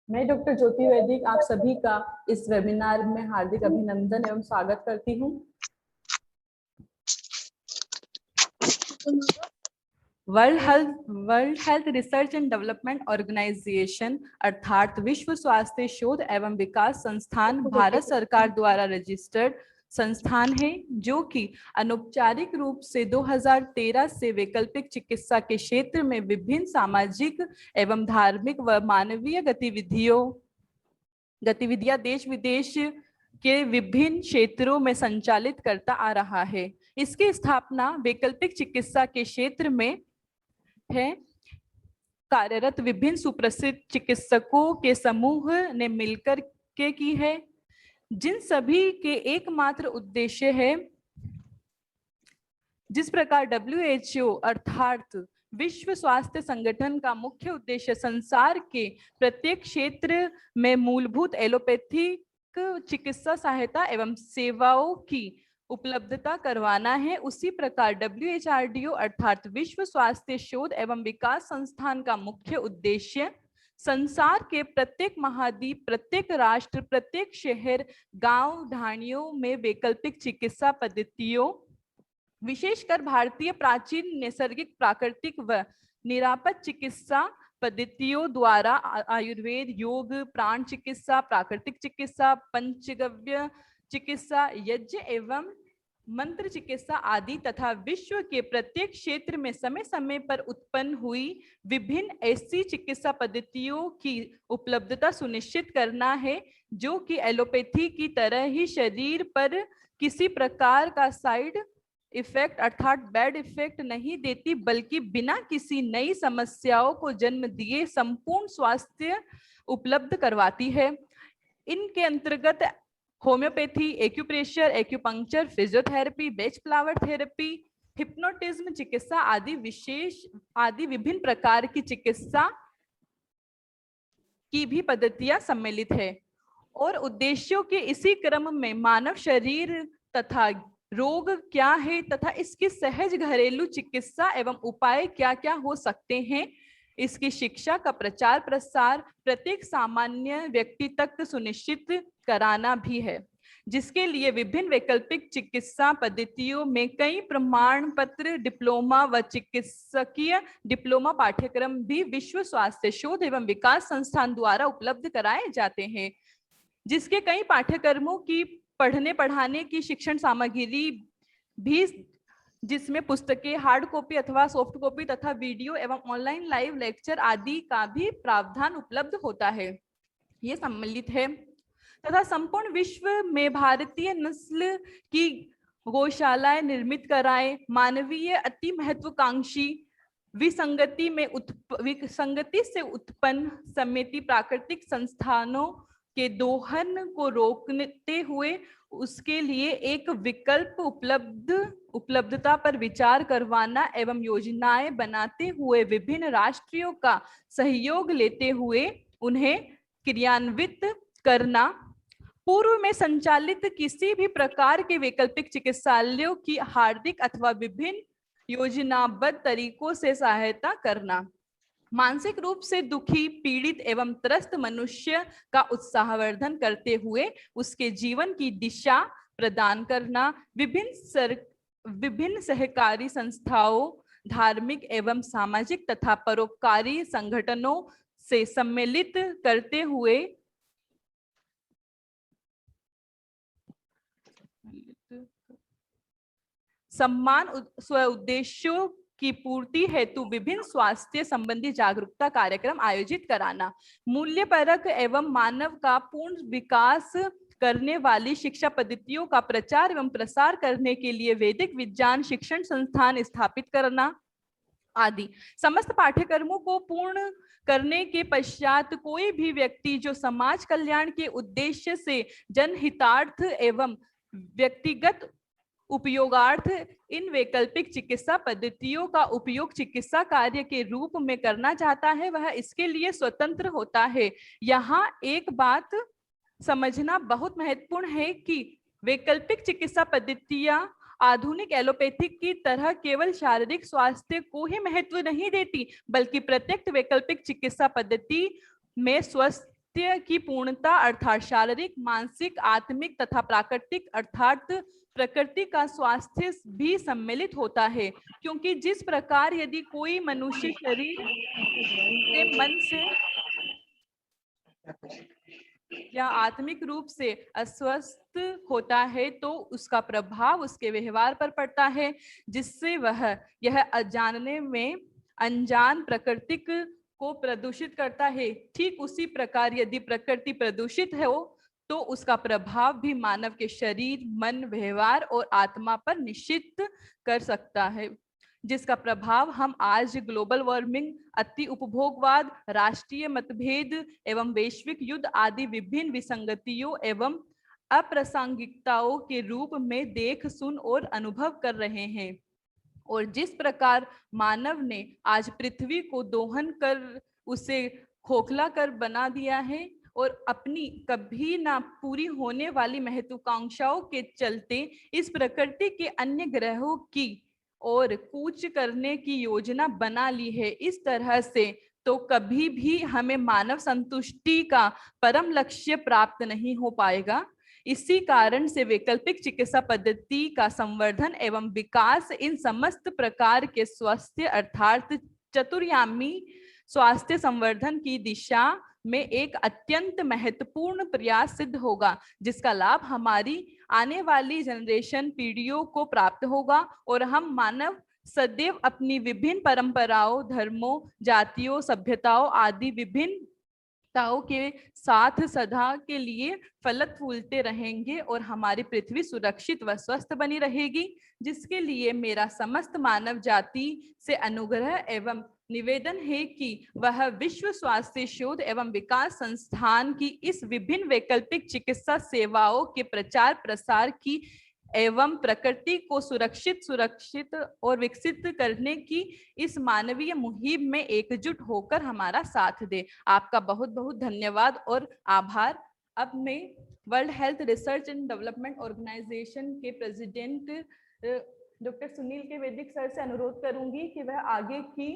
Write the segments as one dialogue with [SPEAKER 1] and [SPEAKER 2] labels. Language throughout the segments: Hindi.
[SPEAKER 1] मैं डॉक्टर ज्योति वैदिक आप सभी का इस वेबिनार में हार्दिक अभिनंदन एवं स्वागत करती हूँ। World Health Research and Development Organisation अर्थात विश्व स्वास्थ्य शोध एवं विकास संस्थान भारत सरकार द्वारा रजिस्टर्ड संस्थान है, जो कि अनौपचारिक रूप से 2013 से वैकल्पिक चिकित्सा के क्षेत्र में विभिन्न सामाजिक एवं धार्मिक व मानवीय गतिविधियां देश विदेश के विभिन्न क्षेत्रों में संचालित करता आ रहा है। इसकी स्थापना वैकल्पिक चिकित्सा के क्षेत्र में है। कार्यरत विभिन्न सुप्रसिद्ध चिकित्सकों के समूह ने मिलकर के की है, जिन सभी के एकमात्र उद्देश्य है, जिस प्रकार WHO अर्थात विश्व स्वास्थ्य संगठन का मुख्य उद्देश्य संसार के प्रत्येक क्षेत्र में मूलभूत एलोपैथिक चिकित्सा सहायता एवं सेवाओं की उपलब्धता करवाना है, उसी प्रकार WHRDO अर्थात विश्व स्वास्थ्य शोध एवं विकास संस्थान का मुख्य उद्देश्य संसार के प्रत्येक महाद्वीप, प्रत्येक राष्ट्र, प्रत्येक शहर, गांव, ढाणियों में वैकल्पिक चिकित्सा पद्धतियों, विशेषकर भारतीय प्राचीन नैसर्गिक, प्राकृतिक व निरापद चिकित्सा पद्धतियों द्वारा आयुर्वेद, योग, प्राण चिकित्सा, प्राकृतिक चिकित्सा, पंचगव्य चिकित्सा, यज्ञ एवं मंत्र चिकित्सा आदि तथा विश्व के प्रत्येक क्षेत्र में समय समय पर उत्पन्न हुई विभिन्न ऐसी चिकित्सा पद्धतियों की उपलब्धता सुनिश्चित करना है, जो कि एलोपैथी की तरह ही शरीर पर किसी प्रकार का साइड इफेक्ट अर्थात बैड इफेक्ट नहीं देती, बल्कि बिना किसी नई समस्याओं को जन्म दिए संपूर्ण स्वास्थ्य उपलब्ध करवाती है। इनके अंतर्गत होम्योपैथी, एक्यूप्रेशर, एक्यूपंक्चर, फिजियोथेरेपी, बेच फ्लावर थेरेपी, हिप्नोटिज्म चिकित्सा आदि विभिन्न प्रकार की चिकित्सा की भी पद्धतियां सम्मिलित है। और उद्देश्यों के इसी क्रम में मानव शरीर तथा रोग क्या है तथा इसकी सहज घरेलू चिकित्सा एवं उपाय क्या क्या हो सकते हैं, इसकी शिक्षा का प्रचार प्रसार प्रत्येक सामान्य व्यक्ति तक सुनिश्चित कराना भी है, जिसके लिए विभिन्न वैकल्पिक चिकित्सा पद्धतियों में कई प्रमाण पत्र, डिप्लोमा व चिकित्सकीय डिप्लोमा पाठ्यक्रम भी विश्व स्वास्थ्य शोध एवं विकास संस्थान द्वारा उपलब्ध कराए जाते हैं, जिसके कई पाठ्यक्रमों की पढ़ने पढ़ाने की शिक्षण सामग्री भी, जिसमें पुस्तकें, हार्ड कॉपी अथवा सॉफ्ट कॉपी तथा वीडियो एवं ऑनलाइन लाइव लेक्चर आदि का भी प्रावधान उपलब्ध होता है, ये सम्मिलित है। तथा संपूर्ण विश्व में भारतीय नस्ल की गौशालाएं निर्मित कराए, मानवीय अति महत्वाकांक्षी विसंगति से उत्पन्न समिति प्राकृतिक संस्थानों के दोहन को रोकते हुए उसके लिए एक विकल्प उपलब्धता पर विचार करवाना एवं योजनाएं बनाते हुए विभिन्न राष्ट्रों का सहयोग लेते हुए उन्हें क्रियान्वित करना, पूर्व में संचालित किसी भी प्रकार के वैकल्पिक चिकित्सालयों की हार्दिक अथवा विभिन्न योजनाबद्ध तरीकों से सहायता करना, मानसिक रूप से दुखी, पीड़ित एवं त्रस्त मनुष्य का उत्साहवर्धन करते हुए उसके जीवन की दिशा प्रदान करना, विभिन्न सहकारी संस्थाओं, धार्मिक एवं सामाजिक तथा परोपकारी संगठनों से सम्मिलित करते हुए सम्मान स्व उद्देश्यों की पूर्ति हेतु विभिन्न स्वास्थ्य संबंधी जागरूकता कार्यक्रम आयोजित कराना, मूल्य परक एवं मानव का पूर्ण विकास करने वाली शिक्षा पद्धतियों का प्रचार एवं प्रसार करने के लिए वैदिक विज्ञान शिक्षण संस्थान स्थापित करना आदि। समस्त पाठ्यक्रमों को पूर्ण करने के पश्चात कोई भी व्यक्ति जो समाज कल्याण के उद्देश्य से जनहितार्थ एवं व्यक्तिगत उपयोगार्थ इन वैकल्पिक चिकित्सा पद्धतियों का उपयोग चिकित्सा कार्य के रूप में करना चाहता है, वह इसके लिए स्वतंत्र होता है। यहाँ एक बात समझना बहुत महत्वपूर्ण है कि वैकल्पिक चिकित्सा पद्धतियां आधुनिक एलोपैथिक की तरह केवल शारीरिक स्वास्थ्य को ही महत्व नहीं देती, बल्कि प्रत्येक वैकल्पिक चिकित्सा पद्धति में स्वस्थ स्वास्थ्य की पूर्णता अर्थात शारीरिक, मानसिक, आत्मिक तथा प्राकृतिक अर्थात प्रकृति का स्वास्थ्य भी सम्मिलित होता है। क्योंकि जिस प्रकार यदि कोई मनुष्य शरीर से, मन से या आत्मिक रूप से अस्वस्थ होता है तो उसका प्रभाव उसके व्यवहार पर पड़ता है, जिससे वह यह अनजाने में अनजान प्रकृति को प्रदूषित करता है। ठीक उसी प्रकार यदि प्रकृति प्रदूषित है तो उसका प्रभाव भी मानव के शरीर, मन, व्यवहार और आत्मा पर निश्चित कर सकता है, जिसका प्रभाव हम आज ग्लोबल वार्मिंग, अति उपभोगवाद, राष्ट्रीय मतभेद एवं वैश्विक युद्ध आदि विभिन्न विसंगतियों एवं अप्रासंगिकताओं के रूप में देख, सुन और अनुभव कर रहे हैं। और जिस प्रकार मानव ने आज पृथ्वी को दोहन कर उसे खोखला कर बना दिया है और अपनी कभी ना पूरी होने वाली महत्वाकांक्षाओं के चलते इस प्रकृति के अन्य ग्रहों की और कूच करने की योजना बना ली है, इस तरह से तो कभी भी हमें मानव संतुष्टि का परम लक्ष्य प्राप्त नहीं हो पाएगा। इसी कारण से वैकल्पिक चिकित्सा पद्धति का संवर्धन एवं विकास इन समस्त प्रकार के स्वास्थ्य अर्थात चतुर्यामी स्वास्थ्य संवर्धन की दिशा में एक अत्यंत महत्वपूर्ण प्रयास सिद्ध होगा, जिसका लाभ हमारी आने वाली जनरेशन पीढ़ियों को प्राप्त होगा और हम मानव सदैव अपनी विभिन्न परंपराओं, धर्मों, जातियों, सभ्यताओं आदि विभिन्न के साथ सदा के लिए फलत फूलते रहेंगे और हमारी पृथ्वी सुरक्षित व स्वस्थ बनी रहेगी, जिसके लिए मेरा समस्त मानव जाति से अनुग्रह एवं निवेदन है कि वह विश्व स्वास्थ्य शोध एवं विकास संस्थान की इस विभिन्न वैकल्पिक चिकित्सा सेवाओं के प्रचार प्रसार की एवं प्रकृति को सुरक्षित और विकसित करने की इस मानवीय मुहिम में एकजुट होकर हमारा साथ दे। आपका बहुत बहुत धन्यवाद और आभार। अब मैं World Health Research and Development Organisation के president doctor Sunil K Vaidik sir से अनुरोध करूंगी कि वह आगे की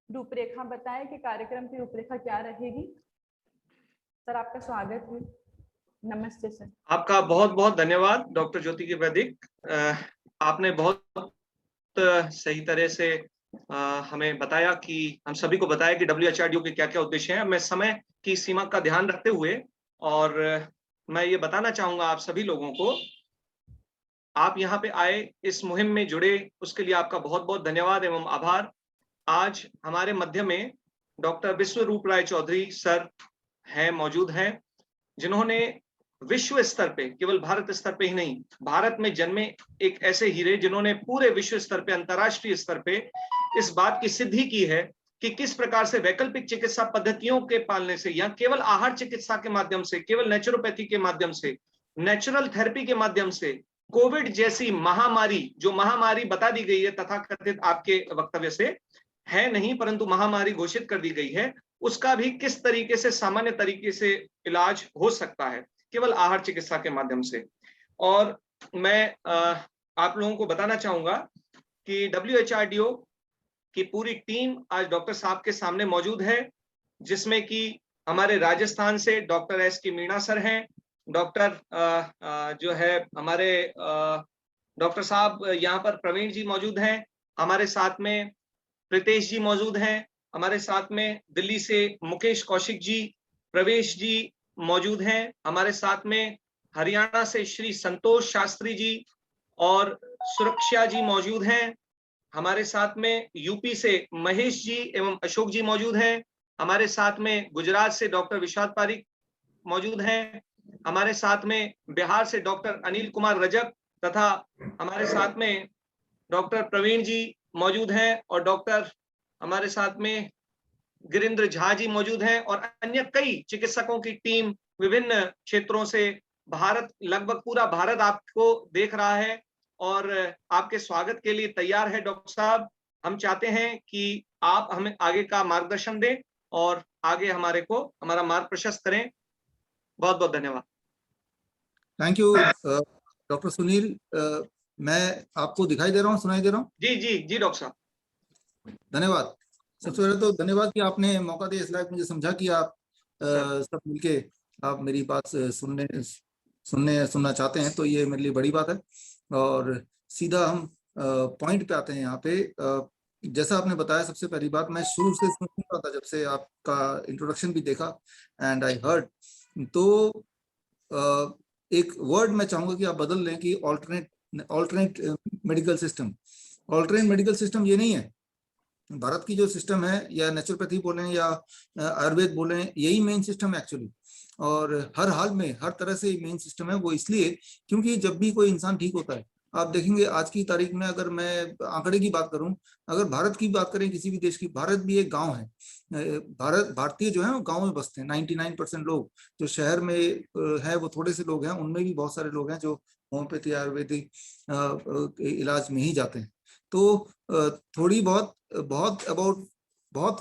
[SPEAKER 1] रूपरेखा बताएं कि कार्यक्रम की रूपरेखा क्या रहेगी। सर, आपका स्वागत है। नमस्ते सर।
[SPEAKER 2] आपका बहुत बहुत धन्यवाद डॉक्टर ज्योति के वैदिक। आपने बहुत सही तरह से हमें बताया कि हम सभी को बताया कि WHRDO के क्या क्या उद्देश्य हैं। मैं समय की सीमा का ध्यान रखते हुए और मैं ये बताना चाहूंगा आप सभी लोगों को, आप यहाँ पे आए, इस मुहिम में जुड़े, उसके लिए आपका बहुत बहुत धन्यवाद एवं आभार। आज हमारे मध्य में डॉक्टर विश्वरूप राय चौधरी सर हैं, मौजूद हैं, जिन्होंने विश्व स्तर पे, केवल भारत स्तर पे ही नहीं, भारत में जन्मे एक ऐसे हीरे जिन्होंने पूरे विश्व स्तर पे, अंतर्राष्ट्रीय स्तर पे इस बात की सिद्धि की है कि किस प्रकार से वैकल्पिक चिकित्सा पद्धतियों के पालने से या केवल आहार चिकित्सा के माध्यम से, केवल नेचुरोपैथी के माध्यम से, नेचुरल थेरेपी के माध्यम से कोविड जैसी महामारी, जो महामारी बता दी गई है तथाकथित आपके वक्तव्य से, है नहीं परंतु महामारी घोषित कर दी गई है, उसका भी किस तरीके से सामान्य तरीके से इलाज हो सकता है केवल आहार चिकित्सा के माध्यम से। और मैं आप लोगों को बताना चाहूंगा कि WHRDO की पूरी टीम आज डॉक्टर साहब के सामने मौजूद है, जिसमें कि हमारे राजस्थान से डॉक्टर S.K. मीणा सर हैं, डॉक्टर जो है हमारे डॉक्टर साहब यहाँ पर प्रवीण जी मौजूद हैं, हमारे साथ में प्रीतेश जी मौजूद हैं, हमारे साथ में दिल्ली से मुकेश कौशिक जी, प्रवेश जी मौजूद हैं, हमारे साथ में हरियाणा से श्री संतोष शास्त्री जी और सुरक्षा जी मौजूद हैं, हमारे साथ में यूपी से महेश जी एवं अशोक जी मौजूद हैं, हमारे साथ में गुजरात से डॉक्टर विशाल पारिक मौजूद हैं, हमारे साथ में बिहार से डॉक्टर अनिल कुमार रजक तथा हमारे साथ में डॉक्टर प्रवीण जी मौजूद हैं और डॉक्टर हमारे साथ में गिरिंद्र झा जी मौजूद हैं और अन्य कई चिकित्सकों की टीम विभिन्न क्षेत्रों से। भारत, लगभग पूरा भारत आपको देख रहा है और आपके स्वागत के लिए तैयार है। डॉक्टर साहब, हम चाहते हैं कि आप हमें आगे का मार्गदर्शन दें और आगे हमारा मार्ग प्रशस्त करें। बहुत बहुत धन्यवाद।
[SPEAKER 3] Thank you doctor Sunil. मैं आपको दिखाई दे रहा हूँ, सुनाई दे रहा हूँ?
[SPEAKER 2] जी जी जी डॉक्टर साहब,
[SPEAKER 3] धन्यवाद। सबसे पहले तो धन्यवाद कि आपने मौका दिया इस लायक मुझे समझा कि आप सब मिलके आप मेरी बात सुनना चाहते हैं तो ये मेरे लिए बड़ी बात है। और सीधा हम पॉइंट पे आते हैं यहाँ पे। जैसा आपने बताया, सबसे पहली बात, मैं शुरू से सुन रहा था जब से आपका इंट्रोडक्शन भी देखा एंड आई हर्ड, तो एक वर्ड मैं चाहूंगा कि आप बदल लें कि alternate medical system. Alternate medical system ये नहीं है। भारत की जो सिस्टम है, या नेचुरोपैथी बोलें या आयुर्वेद बोलें, यही मेन सिस्टम है एक्चुअली। और हर हाल में हर तरह से मेन सिस्टम है वो, इसलिए क्योंकि जब भी कोई इंसान ठीक होता है, आप देखेंगे आज की तारीख में, अगर मैं आंकड़े की बात करूं, अगर भारत की बात करें किसी भी देश की, भारत भी एक गांव है। भारतीय जो है वो गांव में बसते हैं। 99% लोग जो शहर में है वो थोड़े से लोग हैं, उनमें भी बहुत सारे लोग हैं जो होम्योपैथी आयुर्वेदिक इलाज में ही जाते हैं। तो थोड़ी बहुत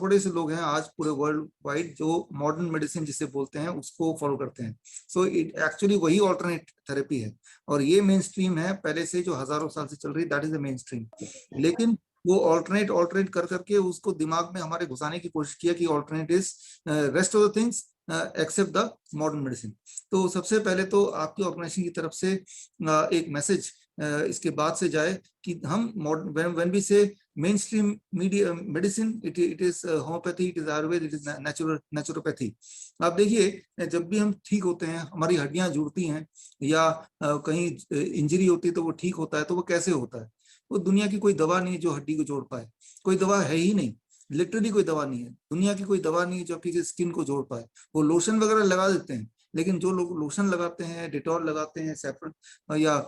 [SPEAKER 3] थोड़े से लोग हैं आज पूरे वर्ल्ड वाइड जो मॉडर्न मेडिसिन जिसे बोलते हैं उसको फॉलो करते हैं। सो इट एक्चुअली वही ऑल्टरनेट थेरेपी है, और ये मेन स्ट्रीम है पहले से, जो हजारों साल से चल रही, that is the main stream. लेकिन वो ऑल्टरनेट कर करके उसको दिमाग में हमारे घुसाने की कोशिश किया कि alternate is rest of the things except the modern medicine. तो सबसे पहले तो आपकी ऑर्गेनाइजेशन की तरफ से एक मैसेज इसके बाद से जाए कि हम व्हेन वी से main stream medicine, it is homeopathy, it is Ayurveda, it is naturopathy. आप देखिए, जब भी हम ठीक होते हैं, हमारी हड्डियां जुड़ती हैं या कहीं इंजरी होती है तो वो ठीक होता है, तो वो कैसे होता है? वो दुनिया की कोई दवा नहीं है जो हड्डी को जोड़ पाए। कोई दवा है ही नहीं, लिटरली कोई दवा नहीं है, दुनिया की कोई दवा नहीं है जो आपकी स्किन को जोड़ पाए। वो लोशन वगैरह लगा देते हैं, लेकिन जो लोग लोशन लगाते हैं, डिटॉल लगाते हैं, सैफरन या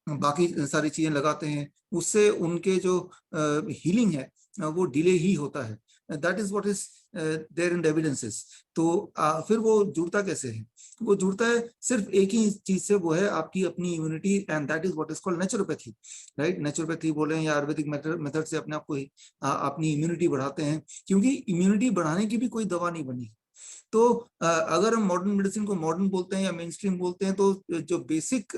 [SPEAKER 3] बाकी सारी चीजें लगाते हैं, उससे उनके जो हीलिंग है वो डिले ही होता है। That is what is there in the evidences. तो फिर वो जुड़ता कैसे है? वो जुड़ता है सिर्फ एक ही चीज से, वो है आपकी अपनी immunity, and that is what is called naturopathy, right? Naturopathy बोले या आयुर्वेदिक मेथड से अपने आप को अपनी इम्यूनिटी बढ़ाते हैं, क्योंकि इम्यूनिटी बढ़ाने की भी कोई दवा नहीं बनी। तो अगर हम मॉडर्न मेडिसिन को मॉडर्न बोलते हैं या मेन स्ट्रीम बोलते हैं, तो जो बेसिक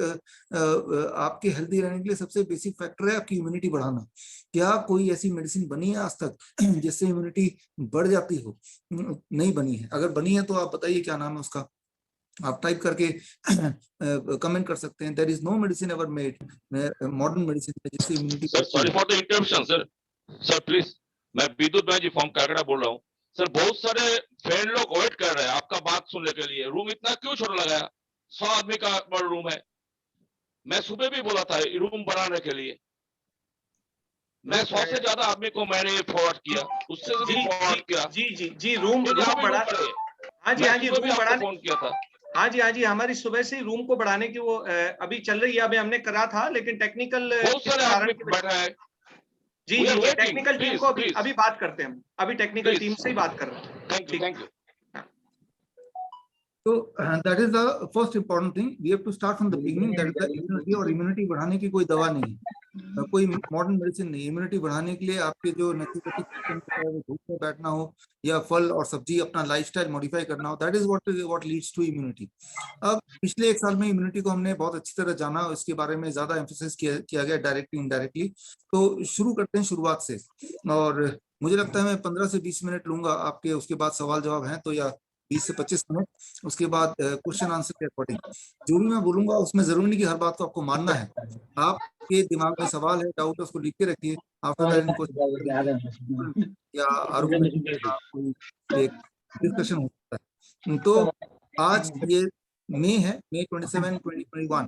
[SPEAKER 3] आपके हेल्दी रहने के लिए सबसे बेसिक फैक्टर है आपकी इम्यूनिटी बढ़ाना। क्या कोई ऐसी मेडिसिन बनी है आज तक जिससे इम्यूनिटी बढ़ जाती हो? नहीं बनी है। अगर बनी है तो आप बताइए क्या नाम है उसका, आप टाइप करके कमेंट कर सकते हैं। There is no medicine ever made, modern medicine जिससे immunity.
[SPEAKER 4] Sorry for the interruption sir please, मैं विद्युत भाई जी फ्रॉम कागड़ा बोल रहा हूँ। सर बहुत सारे फ्रेंड लोग वेट कर रहे हैं आपका बात सुनने के लिए। रूम इतना क्यों छोटा लगाया? 100 आदमी का बड़ा रूम है। मैं सुबह भी बोला था रूम बढ़ाने के लिए। मैं 100 से ज्यादा आदमी को मैंने फॉरवर्ड किया, उससे भी फॉरवर्ड किया।
[SPEAKER 2] जी रूम बढ़ा। हाँ जी रूम बढ़ाने
[SPEAKER 4] फोन किया था।
[SPEAKER 2] हाँ जी हमारी सुबह से रूम को बढ़ाने की वो अभी चल रही है। अभी हमने करा था, लेकिन टेक्निकल
[SPEAKER 4] बहुत सारे आदमी बैठा है।
[SPEAKER 2] जी टेक्निकल टीम को अभी बात करते हैं हम। अभी टेक्निकल टीम से ही बात कर रहे हैं।
[SPEAKER 4] Thank you.
[SPEAKER 3] तो that is the first important thing, we have to start from the beginning, that is the immunity. और इम्यूनिटी बढ़ाने की कोई दवा नहीं है, कोई मॉडर्न मेडिसिन नहीं। इम्यूनिटी बढ़ाने के लिए आपके जो नेचुरोपैथिक सिस्टम है, वो धूप में बैठना हो या फल और सब्जी अपना लाइफस्टाइल मॉडिफाई करना हो, that is what leads to immunity. अब पिछले 1 साल में इम्यूनिटी को हमने बहुत अच्छी तरह जाना, इसके बारे में ज्यादा एम्फोसिस किया गया डायरेक्टली इनडायरेक्टली। तो शुरू करते हैं शुरुआत से, और मुझे लगता है मैं 15 से 20 मिनट लूंगा आपके, उसके बाद सवाल जवाब हैं तो, या 20 से 25 मिनट, उसके बाद क्वेश्चन आंसर के अकॉर्डिंग जो भी मैं बोलूंगा उसमें जरूरी नहीं कि हर बात को आपको मानना है। आपके दिमाग में सवाल है, डाउट है, उसको लिख के रखिए। आफ्टर दैट या आर्गुमेंट कोई एक डिस्कशन हो सकता है। तो आज ये मई 27, 2021,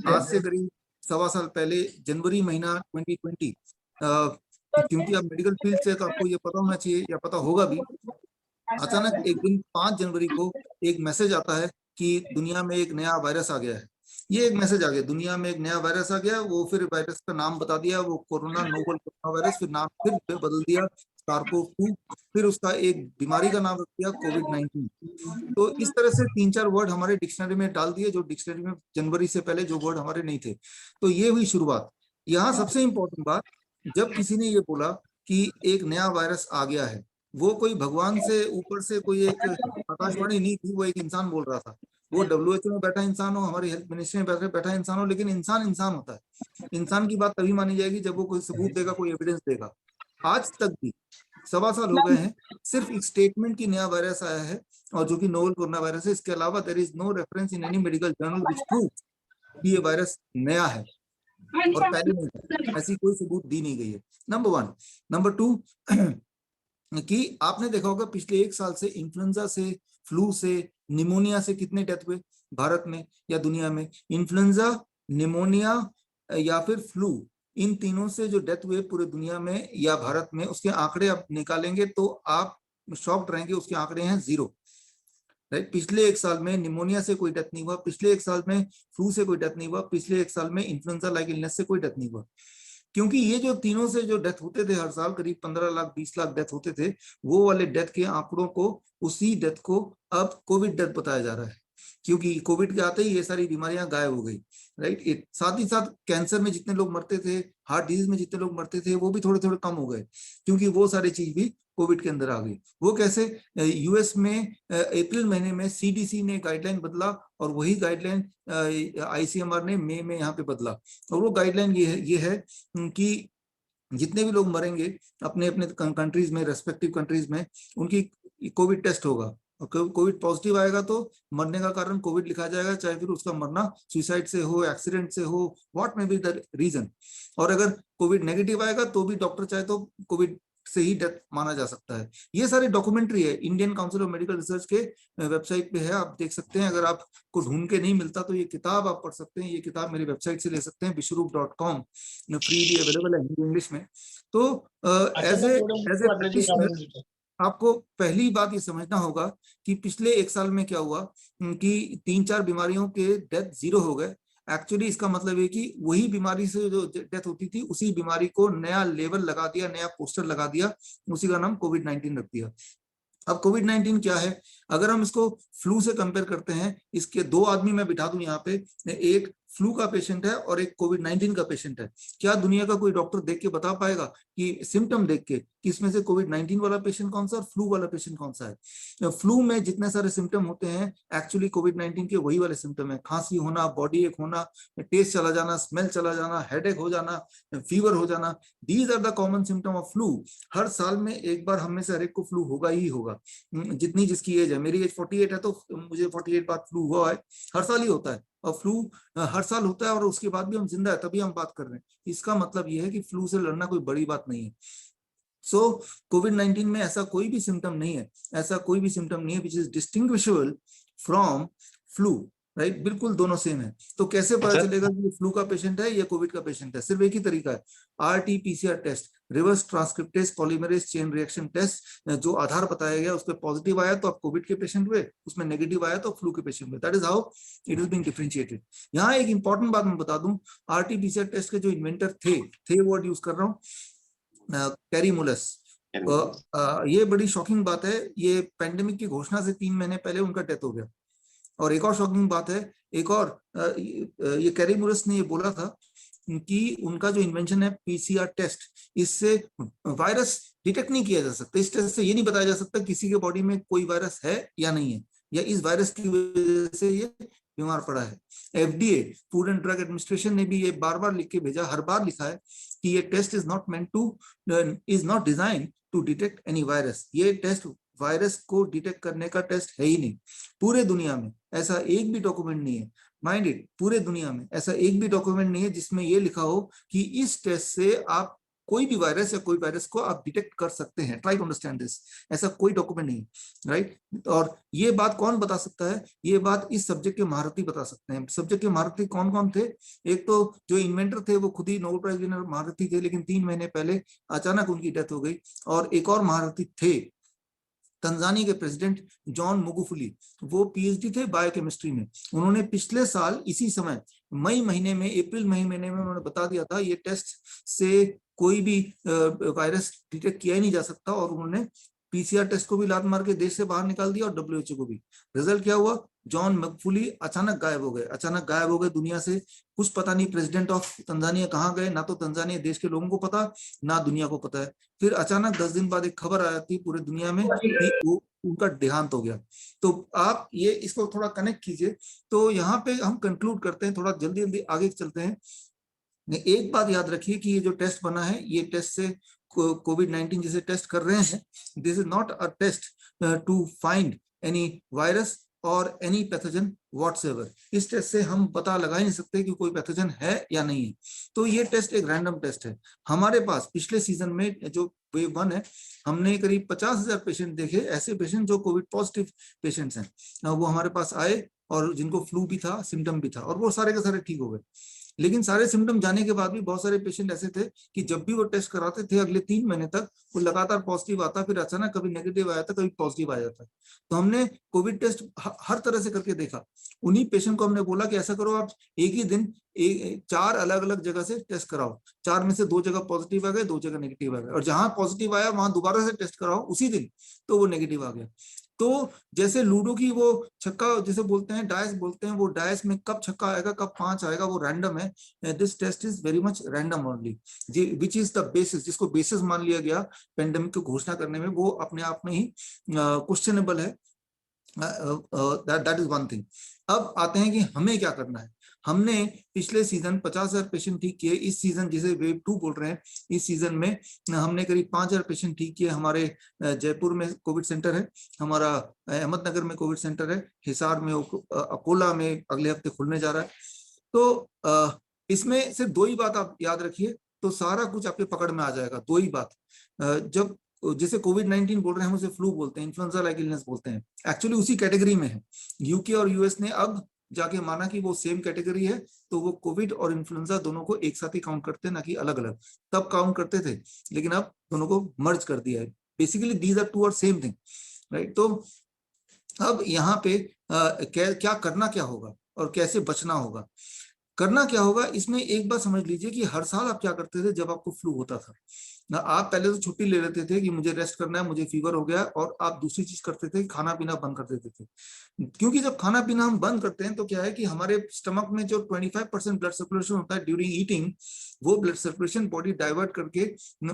[SPEAKER 3] आज से करीब 1.25 साल पहले, जनवरी महीना 2020, क्योंकि आप मेडिकल फील्ड से तो आपको ये पता होना चाहिए या पता होगा भी, अचानक एक दिन 5 जनवरी को एक मैसेज आता है कि दुनिया में एक नया वायरस आ गया है। ये एक मैसेज आ गया, दुनिया में एक नया वायरस आ गया। वो फिर वायरस का नाम बता दिया, वो कोरोना, नोवल कोरोना वायरस, फिर नाम फिर बदल दिया SARS-CoV-2, फिर उसका एक बीमारी का नाम रख दिया COVID-19। तो इस तरह से 3-4 वर्ड हमारे डिक्शनरी में डाल दिए, जो डिक्शनरी में जनवरी से पहले जो वर्ड हमारे नहीं थे। तो ये हुई शुरुआत। यहाँ सबसे इंपॉर्टेंट बात, जब किसी ने ये बोला कि एक नया वायरस आ गया है, वो कोई भगवान से ऊपर से कोई एक आकाशवाणी नहीं थी, वो एक इंसान बोल रहा था। वो WHO में बैठा इंसान हो, हमारी हेल्थ मिनिस्ट्री में बैठा इंसान हो, लेकिन इंसान इंसान होता है। इंसान की बात तभी मानी जाएगी जब वो कोई सबूत देगा, कोई एविडेंस देगा। आज तक भी 1.25 साल हो गए हैं, सिर्फ एक स्टेटमेंट की नया वायरस आया है और जो कि नोवल कोरोना वायरस है। इसके अलावा there is no reference in any medical journal which prove कि ये वायरस नया है और पहले नहीं था, ऐसी कोई सबूत दी नहीं गई है। नंबर 1। नंबर 2 कि आपने देखा होगा पिछले 1 साल से इन्फ्लुएंजा से, फ्लू से, निमोनिया से कितने डेथ हुए भारत में या दुनिया में। इन्फ्लुएंजा, निमोनिया या फिर फ्लू, इन तीनों से जो डेथ हुए पूरे दुनिया में या भारत में, उसके आंकड़े आप निकालेंगे तो आप शॉक्ड रहेंगे। उसके आंकड़े हैं 0। राइट, पिछले 1 साल में निमोनिया से कोई डेथ नहीं हुआ, पिछले 1 साल में फ्लू से कोई डेथ नहीं हुआ, पिछले 1 साल में इन्फ्लुएंजा लाइक इलनेस से कोई डेथ नहीं हुआ। क्योंकि ये जो तीनों से जो डेथ होते थे हर साल, करीब 15 लाख 20 लाख डेथ होते थे, वो वाले डेथ के आंकड़ों को, उसी डेथ को अब कोविड डेथ बताया जा रहा है, क्योंकि कोविड के आते ही ये सारी बीमारियां गायब हो गई। राइट, साथ ही साथ कैंसर में जितने लोग मरते थे, हार्ट डिजीज में जितने लोग मरते थे, वो भी थोड़े थोड़े कम हो गए, क्योंकि वो सारी चीज भी कोविड के अंदर आ गई। वो कैसे? यूएस में अप्रैल महीने में सीडीसी ने गाइडलाइन बदला और वही गाइडलाइन आईसीएमआर ने मई में यहाँ पे बदला। और वो गाइडलाइन ये है कि जितने भी लोग मरेंगे अपने अपने कंट्रीज में, रेस्पेक्टिव कंट्रीज में, उनकी कोविड टेस्ट होगा और कोविड पॉजिटिव आएगा तो मरने का कारण कोविड लिखा जाएगा, चाहे फिर उसका मरना सुसाइड से हो, एक्सीडेंट से हो, what may be the reason. और अगर कोविड नेगेटिव आएगा तो भी डॉक्टर चाहे तो कोविड से ही डेथ माना जा सकता है। ये सारी डॉक्यूमेंट्री है, Indian council of medical research के वेबसाइट पे है, आप देख सकते हैं। अगर आपको ढूंढ के नहीं मिलता तो ये किताब आप पढ़ सकते हैं। ये किताब मेरी वेबसाइट से ले सकते हैं, विश्वरूप.com, फ्रीली अवेलेबल है हिंदी इंग्लिश में। तो एज ए प्रैक्टिशनर आपको पहली बात ये समझना होगा कि पिछले 1 साल में क्या हुआ कि 3-4 बीमारियों के डेथ 0 हो गए। एक्चुअली इसका मतलब है कि वही बीमारी से जो डेथ होती थी, उसी बीमारी को नया लेबल लगा दिया, नया पोस्टर लगा दिया, उसी का नाम कोविड-19 रख दिया। अब कोविड-19 क्या है? अगर हम इसको फ्लू से कंपेयर करते हैं, इसके 2 आदमी मैं बिठा दूं यहाँ पे, एक फ्लू का पेशेंट है और एक कोविड-19 का पेशेंट है। क्या दुनिया का कोई डॉक्टर देख के बता पाएगा कि सिम्टम देख के कि इसमें से कोविड-19 वाला पेशेंट कौन सा और फ्लू वाला पेशेंट कौन सा है? फ्लू में जितने सारे सिम्टम होते हैं, एक्चुअली कोविड-19 के वही वाले सिम्टम है। खांसी होना, बॉडी एक होना, टेस्ट चला जाना, स्मेल चला जाना, हेडेक हो जाना, फीवर हो जाना, these are the common symptom of flu. हर साल में एक बार हम में से हर एक को फ्लू होगा ही होगा, जितनी जिसकी एज है। मेरी एज 48 है तो मुझे 48 बार फ्लू हुआ है, हर साल ही होता है। और फ्लू हर साल होता है और उसके बाद भी हम जिंदा है, तभी हम बात कर रहे हैं। इसका मतलब यह है कि फ्लू से लड़ना कोई बड़ी बात नहीं है। सो कोविड-19 में ऐसा कोई भी सिम्टम नहीं है, ऐसा कोई भी सिम्टम नहीं है which is distinguishable from flu. Right, बिल्कुल दोनों सेम है। तो कैसे पता चलेगा कि फ्लू का पेशेंट है या कोविड का पेशेंट है? सिर्फ एक ही तरीका है, RT-PCR test, reverse transcriptase polymerase chain reaction test. जो आधार बताया गया उस पर पॉजिटिव आया तो आप कोविड के पेशेंट हुए, उसमें नेगेटिव आया तो फ्लू के पेशेंट हुए। That is how it is being differentiated. यहाँ एक इंपॉर्टेंट बात मैं बता दूं, RT-PCR टेस्ट के जो इन्वेंटर थे वर्ड यूज कर रहा हूँ, कैरी मुलस। ये बड़ी शॉकिंग बात है, ये पैंडेमिक की घोषणा से 3 महीने पहले उनका डेथ हो गया। और एक और शॉकिंग बात है, एक और ये कैरी मुलस ने ये बोला था कि उनका जो इन्वेंशन है PCR टेस्ट, इससे वायरस डिटेक्ट नहीं किया जा सकता। इस टेस्ट से ये नहीं बताया जा सकता किसी के बॉडी में कोई वायरस है या नहीं है, या इस वायरस की वजह से ये बीमार पड़ा है। FDA, food and drug administration ने भी ये बार बार लिख के भेजा, हर बार लिखा है कि ये test is not design to detect any virus. ये टेस्ट वायरस को डिटेक्ट करने का टेस्ट है ही नहीं। पूरे दुनिया में ऐसा एक भी डॉक्यूमेंट नहीं है, माइंड इट, पूरे दुनिया में ऐसा एक भी डॉक्यूमेंट नहीं है जिसमें ये लिखा हो कि इस टेस्ट से आप कोई भी वायरस या कोई वायरस को आप डिटेक्ट कर सकते हैं। ट्राई टू अंडरस्टैंड दिस, ऐसा कोई डॉक्यूमेंट नहीं, राइट। और ये बात कौन बता सकता है? ये बात इस सब्जेक्ट के महारथी बता सकते हैं। सब्जेक्ट के महारथी कौन कौन थे? एक तो जो इन्वेंटर थे वो खुद ही नोबेल प्राइज विनर महारथी थे, लेकिन 3 महीने पहले अचानक उनकी डेथ हो गई। और एक और महारथी थे, तंजानिया के प्रेसिडेंट जॉन मगुफुली, वो PhD थे बायोकेमिस्ट्री में। उन्होंने पिछले साल इसी समय मई महीने में, अप्रैल महीने में उन्होंने बता दिया था ये टेस्ट से कोई भी वायरस डिटेक्ट किया ही नहीं जा सकता, और उन्होंने PCR टेस्ट को भी लात मार के देश से बाहर निकाल दिया और WHO को भी। रिजल्ट क्या हुआ? जॉन मगुफुली अचानक गायब हो गए दुनिया से। कुछ पता नहीं प्रेसिडेंट ऑफ तंजानिया कहाँ गए, ना तो तंजानिया देश के लोगों को पता, ना दुनिया को पता है। फिर अचानक 10 दिन बाद एक खबर आई थी पूरे दुनिया में कि वो उनका देहांत हो गया। तो आप ये इसको थोड़ा कनेक्ट कीजिए। तो यहाँ पे हम कंक्लूड करते हैं, थोड़ा जल्दी आगे चलते हैं। एक बात याद रखिए कि ये जो टेस्ट बना है, ये टेस्ट से कोविड-19 जिसे टेस्ट कर रहे हैं, this is not a test to find any virus और एनी पैथोजन व्हाटसएवर। इस टेस्ट से हम पता लगा ही नहीं सकते कि कोई पैथोजन है या नहीं है। तो ये टेस्ट एक रैंडम टेस्ट है। हमारे पास पिछले सीजन में जो वेव 1 है, हमने करीब 50,000 पेशेंट देखे, ऐसे पेशेंट जो कोविड पॉजिटिव पेशेंट्स हैं। वो हमारे पास आए और जिनको फ्लू भी था, सिम्टम भी था, और वो सारे के सारे ठीक हो गए। लेकिन सारे सिम्टम जाने के बाद भी बहुत सारे पेशेंट ऐसे थे कि जब भी वो टेस्ट कराते थे अगले 3 महीने तक वो लगातार पॉजिटिव आता, फिर अचानक कभी नेगेटिव आया था, कभी पॉजिटिव आ जाता। तो हमने कोविड टेस्ट हर तरह से करके देखा। उन्हीं पेशेंट को हमने बोला कि ऐसा करो, आप एक ही दिन 4 अलग अलग जगह से टेस्ट कराओ, 4 में से 2 जगह पॉजिटिव आ गए, 2 जगह नेगेटिव आ गए, और जहां पॉजिटिव आया वहां दोबारा से टेस्ट कराओ उसी दिन, तो वो नेगेटिव आ गया। तो जैसे लूडो की वो छक्का जिसे बोलते हैं, डायस बोलते हैं, वो डायस में कब छक्का आएगा, कब 5 आएगा, वो रैंडम है। This test is very much random only, which is the basis, जिसको बेसिस मान लिया गया पेंडेमिक की घोषणा करने में, वो अपने आप में ही क्वेश्चनेबल है। That is one thing. अब आते हैं कि हमें क्या करना है। हमने पिछले सीजन 50,000 पेशेंट ठीक किए। इस सीजन जिसे वेव 2 बोल रहे हैं, इस सीजन में हमने करीब 5,000 पेशेंट ठीक किए। हमारे जयपुर में कोविड सेंटर है, हमारा अहमदनगर में कोविड सेंटर है, हिसार में, अकोला में अगले हफ्ते खुलने जा रहा है। तो इसमें सिर्फ 2 ही बात आप याद रखिए, तो सारा कुछ आपके पकड़ में आ जाएगा। 2 ही बात, जब जैसे कोविड-19 बोल रहे हैं, हम उसे फ्लू बोलते हैं, इन्फ्लुएंजा लाइक इलनेस बोलते हैं, एक्चुअली उसी कैटेगरी में है। यूके और यूएस ने अब जाके माना कि वो सेम कैटेगरी है, तो वो कोविड और इन्फ्लुएंजा दोनों को एक साथ ही काउंट करते हैं, ना कि अलग अलग। तब काउंट करते थे, लेकिन अब दोनों को मर्ज कर दिया है। बेसिकली दीज आर 2 और सेम थिंग, राइट। तो अब यहाँ पे क्या करना क्या होगा और कैसे बचना होगा। करना क्या होगा, इसमें एक बात समझ लीजिए कि हर साल आप क्या करते थे जब आपको फ्लू होता था ना, आप पहले तो छुट्टी ले लेते थे कि मुझे रेस्ट करना है, मुझे फीवर हो गया, और आप दूसरी चीज करते थे, खाना पीना बंद कर देते थे। क्योंकि जब खाना पीना हम बंद करते हैं तो क्या है कि हमारे स्टमक में जो 25% ब्लड सर्कुलेशन होता है ड्यूरिंग ईटिंग, वो ब्लड सर्कुलेशन बॉडी डाइवर्ट करके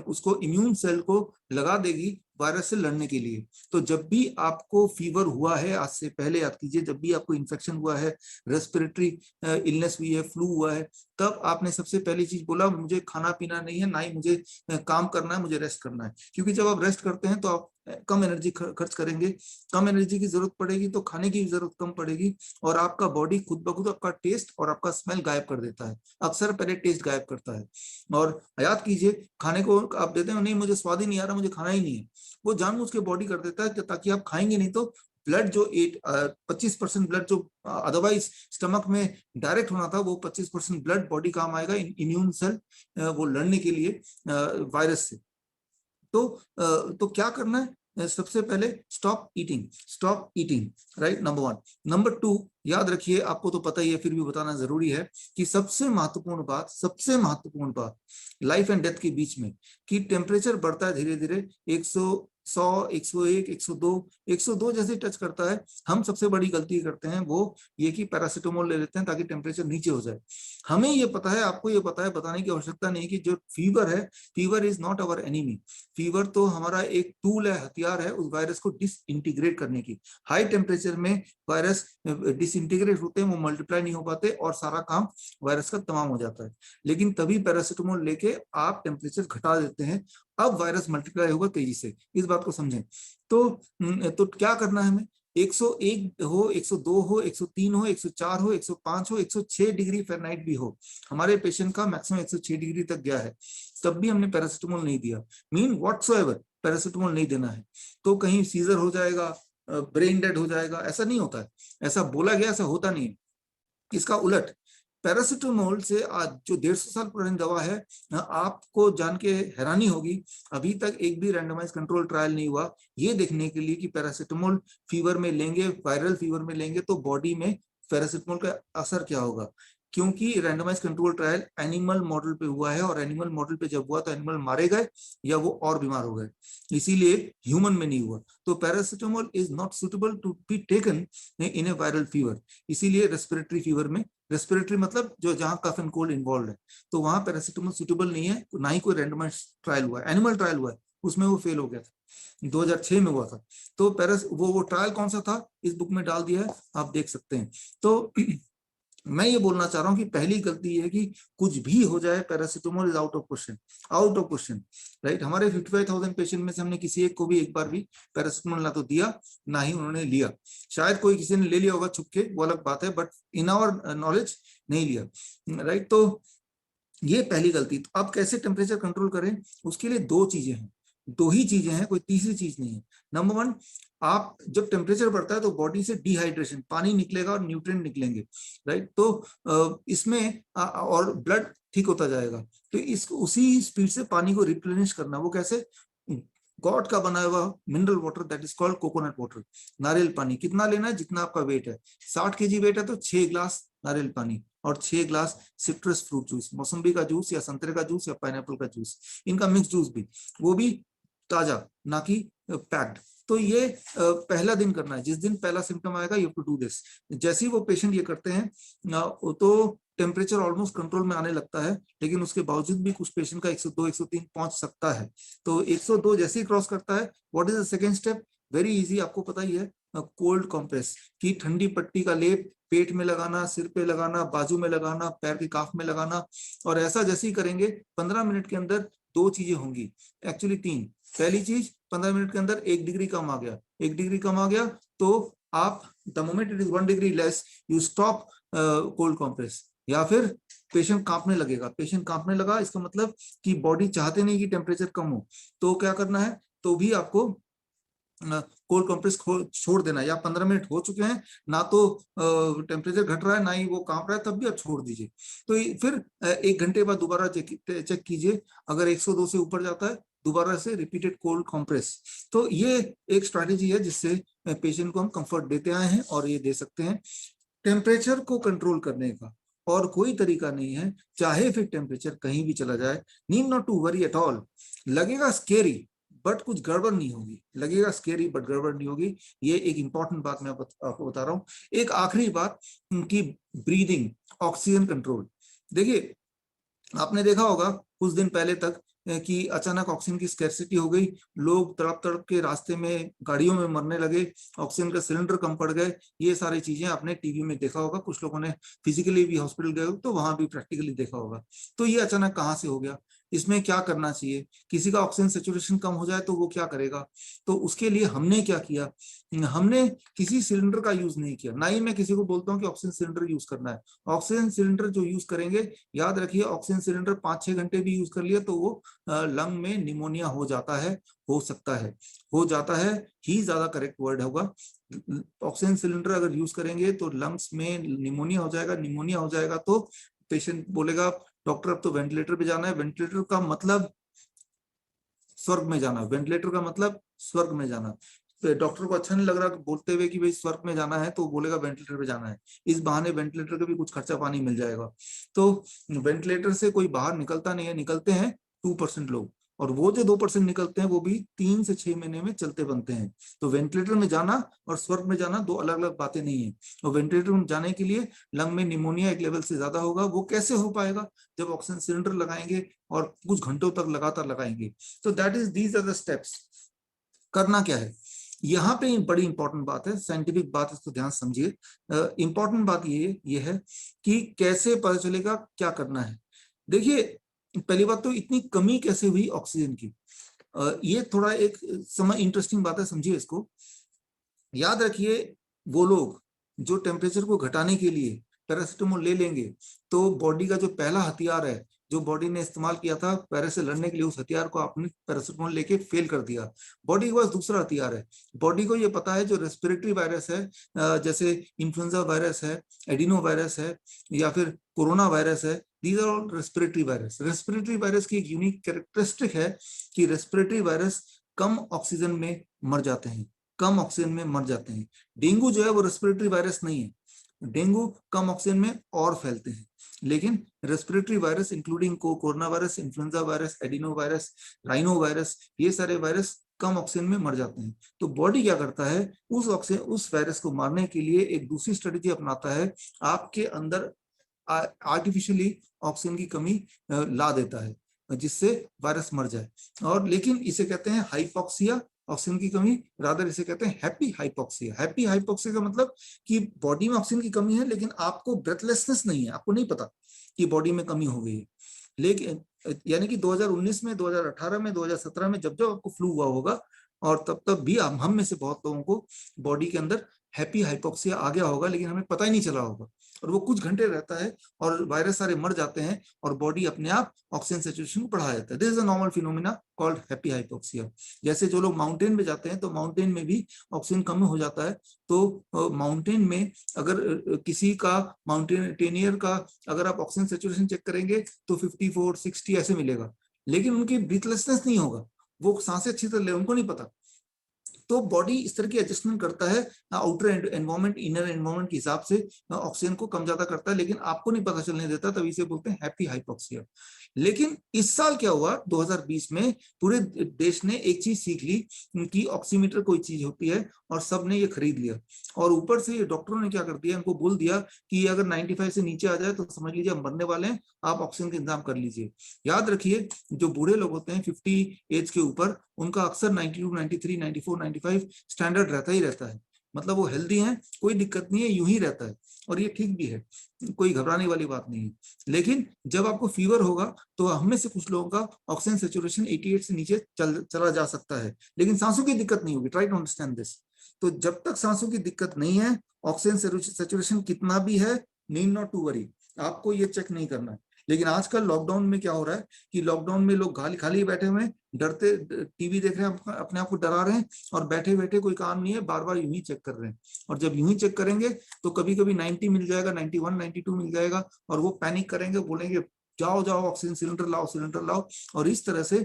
[SPEAKER 3] उसको इम्यून सेल को लगा देगी वायरस से लड़ने के लिए। तो जब भी आपको फीवर हुआ है, आज से पहले याद कीजिए, जब भी आपको इन्फेक्शन हुआ है, रेस्पिरेटरी इलनेस हुई है, फ्लू हुआ है, तब आपने सबसे पहली चीज बोला, मुझे खाना पीना नहीं है, ना ही मुझे काम करना है, मुझे रेस्ट करना है। क्योंकि जब आप रेस्ट करते हैं तो आप कम एनर्जी खर्च करेंगे, कम एनर्जी की जरूरत पड़ेगी, तो खाने की जरूरत कम पड़ेगी, और आपका बॉडी खुद ब खुद आपका टेस्ट और आपका स्मेल गायब कर देता है। अक्सर पहले टेस्ट गायब करता है। और याद कीजिए, खाने को आप देते हैं, नहीं मुझे स्वाद ही नहीं आ रहा, मुझे खाना ही नहीं है, वो जानबूझ के बॉडी कर देता है ताकि आप खाएंगे नहीं, तो ब्लड जो 25% ब्लड जो अदरवाइज स्टमक में डायरेक्ट होना था, वो 25% ब्लड बॉडी काम आएगा इम्यून सेल वो लड़ने के लिए वायरस से। तो क्या करना है, सबसे पहले stop eating, right, number 1। Number 2, याद रखिए, आपको तो पता ही है, फिर भी बताना जरूरी है कि सबसे महत्वपूर्ण बात लाइफ एंड डेथ के बीच में, कि टेम्परेचर बढ़ता है धीरे धीरे, 100, 101, 102 जैसे टच करता है, हम सबसे बड़ी गलती करते हैं वो ये कि पैरासिटामोल ले लेते हैं ताकि टेम्परेचर नीचे हो जाए। हमें ये पता है, आपको ये पता है, बताने की आवश्यकता नहीं कि जो फीवर है, fever is not our enemy. Fever तो हमारा एक टूल है, हथियार है उस वायरस को डिसइंटीग्रेट करने की। हाई टेम्परेचर में वायरस डिसइंटीग्रेट होते हैं, वो मल्टीप्लाई नहीं हो पाते, और सारा काम वायरस का तमाम हो जाता है। लेकिन तभी पैरासिटामोल लेके आप टेम्परेचर घटा देते हैं, अब वायरस मल्टीप्लाई होगा तेजी से। इस बात को समझें। तो क्या करना है हमें, 101 हो, 102 हो, 103 हो, 104 हो, 105 हो, 106 डिग्री फ़ारेनहाइट भी हो। हमारे पेशेंट का मैक्सिमम 106 डिग्री तक गया है, तब भी हमने पैरासिटामोल नहीं दिया। मीन व्हाटसोएवर पैरासिटामोल नहीं देना है। तो कहीं सीजर हो जाएगा, ब्रेन डेड हो जाएगा, ऐसा नहीं होता है। ऐसा बोला गया, ऐसा होता नहीं है। इसका उलट, पैरासिटामोल से आज जो 150 साल पुरानी दवा है, आपको जान के हैरानी होगी, अभी तक एक भी रैंडमाइज कंट्रोल ट्रायल नहीं हुआ ये देखने के लिए कि पैरासिटामोल फीवर में लेंगे, वायरल फीवर में लेंगे तो बॉडी में पैरासिटामोल का असर क्या होगा। क्योंकि randomise control trial animal model पे हुआ है, और एनिमल मॉडल पे जब हुआ तो एनिमल मारे गए या वो और बीमार हो गए, इसीलिए ह्यूमन में नहीं हुआ। तो paracetamol is not suitable to be taken in a viral fever. इसीलिए रेस्पिरेटरी फीवर में, रेस्पिरेटरी मतलब जो जहां कफ एंड कोल्ड इन्वॉल्व है, तो वहां पैरासिटामोल सुटेबल नहीं है, ना ही कोई रैंडमाइज ट्रायल हुआ है। एनिमल ट्रायल हुआ है, उसमें वो फेल हो गया था, 2006 में हुआ था। तो वो ट्रायल कौन सा था, इस बुक में डाल दिया है, आप देख सकते हैं। तो मैं ये बोलना चाह रहा हूँ कि पहली गलती है कि कुछ भी हो जाए paracetamol is out of question, out of question, right. हमारे 55,000 पेशेंट में से हमने किसी एक को भी एक बार भी पैरासिटामोल ना तो दिया ना ही उन्होंने लिया। शायद कोई किसी ने ले लिया होगा छुप के, वो अलग बात है, बट इन आवर नॉलेज नहीं लिया, राइट। तो ये पहली गलती। तो अब कैसे टेम्परेचर कंट्रोल करें, उसके लिए दो चीजें हैं, दो ही चीजें हैं, कोई तीसरी चीज नहीं है। नंबर वन, आप जब टेम्परेचर बढ़ता है तो बॉडी से डिहाइड्रेशन, पानी निकलेगा और न्यूट्रिएंट निकलेंगे, राइट। तो इसमें और ब्लड ठीक होता जाएगा। तो इस उसी स्पीड से पानी को रिप्लेनिश करना, वो कैसे, गॉड का बनाया हुआ mineral water that is called coconut water, नारियल पानी। कितना लेना है, जितना आपका वेट है। 60 kg वेट है तो 6 ग्लास नारियल पानी और 6 ग्लास सिट्रस फ्रूट जूस, मौसम्बी का जूस या संतरे का जूस या पाइनएप्पल का जूस, इनका मिक्स जूस भी, वो भी ताजा, ना कि पैक्ड। तो ये पहला दिन करना है, जिस दिन पहला सिम्टम आएगा you have to do this. जैसे ही वो पेशेंट ये करते हैं तो टेम्परेचर ऑलमोस्ट कंट्रोल में आने लगता है, लेकिन उसके बावजूद भी कुछ पेशेंट का 102 103 पहुंच सकता है। तो 102 जैसे ही क्रॉस करता है, what is the second step, very easy, आपको पता ही है, कोल्ड कॉम्प्रेस की ठंडी पट्टी का लेप पेट में लगाना, सिर पे लगाना, बाजू में लगाना, पैर के काफ में लगाना। और ऐसा जैसे ही करेंगे 15 मिनट के अंदर दो चीजें होंगी, एक्चुअली तीन। पहली चीज, 15 मिनट के अंदर 1 डिग्री कम आ गया, 1 डिग्री कम आ गया तो आप the moment it is 1 degree less you stop cold compress, या फिर पेशेंट कांपने लगेगा। पेशेंट कांपने लगा, इसका मतलब कि बॉडी चाहते नहीं कि टेम्परेचर कम हो, तो क्या करना है, तो भी आपको कोल्ड कॉम्प्रेस छोड़ देना। या 15 मिनट हो चुके हैं ना, तो टेम्परेचर घट रहा है ना ही वो कांप रहा है, तब भी आप छोड़ दीजिए। तो फिर 1 घंटे बाद दोबारा चेक कीजिए, अगर 102 से ऊपर जाता है दोबारा से रिपीटेड कोल्ड कॉम्प्रेस। तो ये एक स्ट्रैटेजी है जिससे पेशेंट को हम कंफर्ट देते आए हैं और ये दे सकते हैं। टेम्परेचर को कंट्रोल करने का और कोई तरीका नहीं है, चाहे फिर टेम्परेचर कहीं भी चला जाए, need not to worry at all. लगेगा स्केरी बट कुछ गड़बड़ नहीं होगी, लगेगा स्केरी बट गड़बड़ नहीं होगी। ये एक इंपॉर्टेंट बात मैं आपको बता रहा हूँ। एक आखिरी बात की ब्रीदिंग, ऑक्सीजन कंट्रोल। देखिए, आपने देखा होगा कुछ दिन पहले तक कि अचानक ऑक्सीजन की स्कैर्सिटी हो गई, लोग तड़प तड़प के रास्ते में गाड़ियों में मरने लगे, ऑक्सीजन का सिलेंडर कम पड़ गए। ये सारी चीजें आपने टीवी में देखा होगा, कुछ लोगों ने फिजिकली भी हॉस्पिटल गए तो वहां भी प्रैक्टिकली देखा होगा। तो ये अचानक कहाँ से हो गया, इसमें क्या करना चाहिए, किसी का ऑक्सीजन सैचुरेशन कम हो जाए तो वो क्या करेगा। तो उसके लिए हमने क्या किया, हमने किसी सिलेंडर का यूज नहीं किया, ना ही मैं किसी को बोलता हूँ कि ऑक्सीजन सिलेंडर यूज करना है। ऑक्सीजन सिलेंडर जो यूज करेंगे, याद रखिए, ऑक्सीजन सिलेंडर 5-6 घंटे भी यूज कर लिया तो वो लंग में निमोनिया हो जाता है, हो सकता है, हो जाता है ही ज्यादा करेक्ट वर्ड होगा। ऑक्सीजन सिलेंडर अगर यूज करेंगे तो लंग्स में निमोनिया हो जाएगा, निमोनिया हो जाएगा तो पेशेंट बोलेगा डॉक्टर अब तो वेंटिलेटर पे जाना है। वेंटिलेटर का मतलब स्वर्ग में जाना, वेंटिलेटर का मतलब स्वर्ग में जाना। तो डॉक्टर को अच्छा नहीं लग रहा बोलते हुए कि भाई स्वर्ग में जाना है, तो बोलेगा वेंटिलेटर पे जाना है। इस बहाने वेंटिलेटर का भी कुछ खर्चा पानी मिल जाएगा। तो वेंटिलेटर से कोई बाहर निकलता नहीं है, निकलते हैं 2% लोग, और वो जो 2% निकलते हैं वो भी 3 से 6 महीने में चलते बनते हैं। तो वेंटिलेटर में जाना और स्वर्ग में जाना दो अलग अलग बातें नहीं है। और वेंटिलेटर में जाने के लिए लंग में निमोनिया एक लेवल से ज्यादा होगा। वो कैसे हो पाएगा, जब ऑक्सीजन सिलेंडर लगाएंगे और कुछ घंटों तक लगातार लगाएंगे। तो that is these are the steps. करना क्या है, यहाँ पे बड़ी इंपॉर्टेंट बात है, साइंटिफिक बात, इसको ध्यान समझिए। इंपॉर्टेंट बात ये है कि कैसे पता चलेगा क्या करना है। देखिए, पहली बात तो इतनी कमी कैसे हुई ऑक्सीजन की, ये थोड़ा एक समय इंटरेस्टिंग बात है, समझिए इसको। याद रखिए, वो लोग जो टेम्परेचर को घटाने के लिए पैरासिटामोल ले लेंगे, तो बॉडी का जो पहला हथियार है जो बॉडी ने इस्तेमाल किया था वायरस से लड़ने के लिए, उस हथियार को आपने पैरासिटामोल लेके फेल कर दिया। बॉडी के पास दूसरा हथियार है। बॉडी को ये पता है जो रेस्पिरेटरी वायरस है, जैसे इन्फ्लुएंजा वायरस है, एडिनो वायरस है, या फिर कोरोना वायरस है, these are all respiratory virus. Respiratory virus की एक यूनिक कैरेक्टरिस्टिक है कि रेस्पिरेटरी वायरस कम ऑक्सीजन में मर जाते हैं, कम ऑक्सीजन में मर जाते हैं। डेंगू जो है वो रेस्पिरेटरी वायरस नहीं है, डेंगू कम ऑक्सीजन में और फैलते हैं। लेकिन respiratory virus including corona virus, influenza virus, adeno virus, rhino virus, ये सारे वायरस कम ऑक्सीजन में मर जाते हैं। तो बॉडी क्या करता है, उस वायरस को मारने के लिए एक दूसरी स्ट्रेटेजी अपनाता है, आपके अंदर आर्टिफिशियली ऑक्सीजन की कमी ला देता है जिससे वायरस मर जाए। और लेकिन इसे कहते हैं हाइपोक्सिया ऑक्सीजन की कमी, रादर इसे कहते हैं हैप्पी हाइपोक्सिया। हैप्पी हाइपोक्सिया का मतलब कि बॉडी में ऑक्सीजन की कमी है लेकिन आपको ब्रेथलेसनेस नहीं है, आपको नहीं पता कि बॉडी में कमी हो गई है। लेकिन यानी कि 2019 में, 2018 में, 2017 में जब जब आपको फ्लू हुआ होगा और तब भी हम में से बहुत लोगों को बॉडी के अंदर हैप्पी हाइपोक्सिया आ गया होगा लेकिन हमें पता ही नहीं चला होगा, और वो कुछ घंटे रहता है और वायरस सारे मर जाते हैं और बॉडी अपने आप ऑक्सीजन सैचुरेशन को बढ़ा देता है। This is a normal phenomena called happy hypoxia. जैसे जो लोग माउंटेन में जाते हैं तो माउंटेन में भी ऑक्सीजन कम हो जाता है, तो माउंटेन में अगर किसी का माउंटेनियर का अगर आप ऑक्सीजन सैचुरेशन चेक करेंगे तो 54, 60 ऐसे मिलेगा, लेकिन उनकी ब्रीथलेसनेस नहीं होगा, वो सांसें अच्छी तरह ले, उनको नहीं पता। तो बॉडी इस तरह की एडजस्टमेंट करता है आउटर एनवायरमेंट इनर एनवायरमेंट के हिसाब से, ऑक्सीजन को कम ज्यादा करता है, लेकिन आपको नहीं पता चलने देता, तभी से बोलते हैं हैप्पी हाइपोक्सिया। लेकिन इस साल क्या हुआ, 2020 में पूरे देश ने एक चीज सीख ली कि ऑक्सीमीटर कोई चीज होती है और सबने ये खरीद लिया, और ऊपर से ये डॉक्टरों ने क्या कर दिया, इनको बोल दिया कि अगर 95 से नीचे आ जाए तो समझ लीजिए हम मरने वाले हैं, आप ऑक्सीजन का इंतजाम कर लीजिए। याद रखिए जो बूढ़े लोग होते हैं 50 एज के ऊपर, उनका अक्सर 92, 93, 94, 95 स्टैंडर्ड रहता ही रहता है, मतलब वो हेल्दी हैं, कोई दिक्कत नहीं है, यूं ही रहता है, और ये ठीक भी है, कोई घबराने वाली बात नहीं है। लेकिन जब आपको फीवर होगा तो हम में से कुछ लोगों का ऑक्सीजन सैचुरेशन 88 से नीचे चला जा सकता है, लेकिन सांसों की दिक्कत नहीं होगी। Try to understand this. तो जब तक सांसों की दिक्कत नहीं है, ऑक्सीजन सैचुरेशन कितना भी है, नीड नॉट टू वरी, आपको ये चेक नहीं करना है। लेकिन आजकल लॉकडाउन में क्या हो रहा है कि लॉकडाउन में लोग खाली बैठे हुए हैं, डरते, टीवी देख रहे हैं, अपने आप को डरा रहे हैं, और बैठे बैठे कोई काम नहीं है, बार बार यूं ही चेक कर रहे हैं, और जब यूं ही चेक करेंगे तो कभी कभी 90 मिल जाएगा, 91, 92 मिल जाएगा, और वो पैनिक करेंगे, बोलेंगे जाओ जाओ ऑक्सीजन सिलेंडर लाओ, सिलेंडर लाओ, और इस तरह से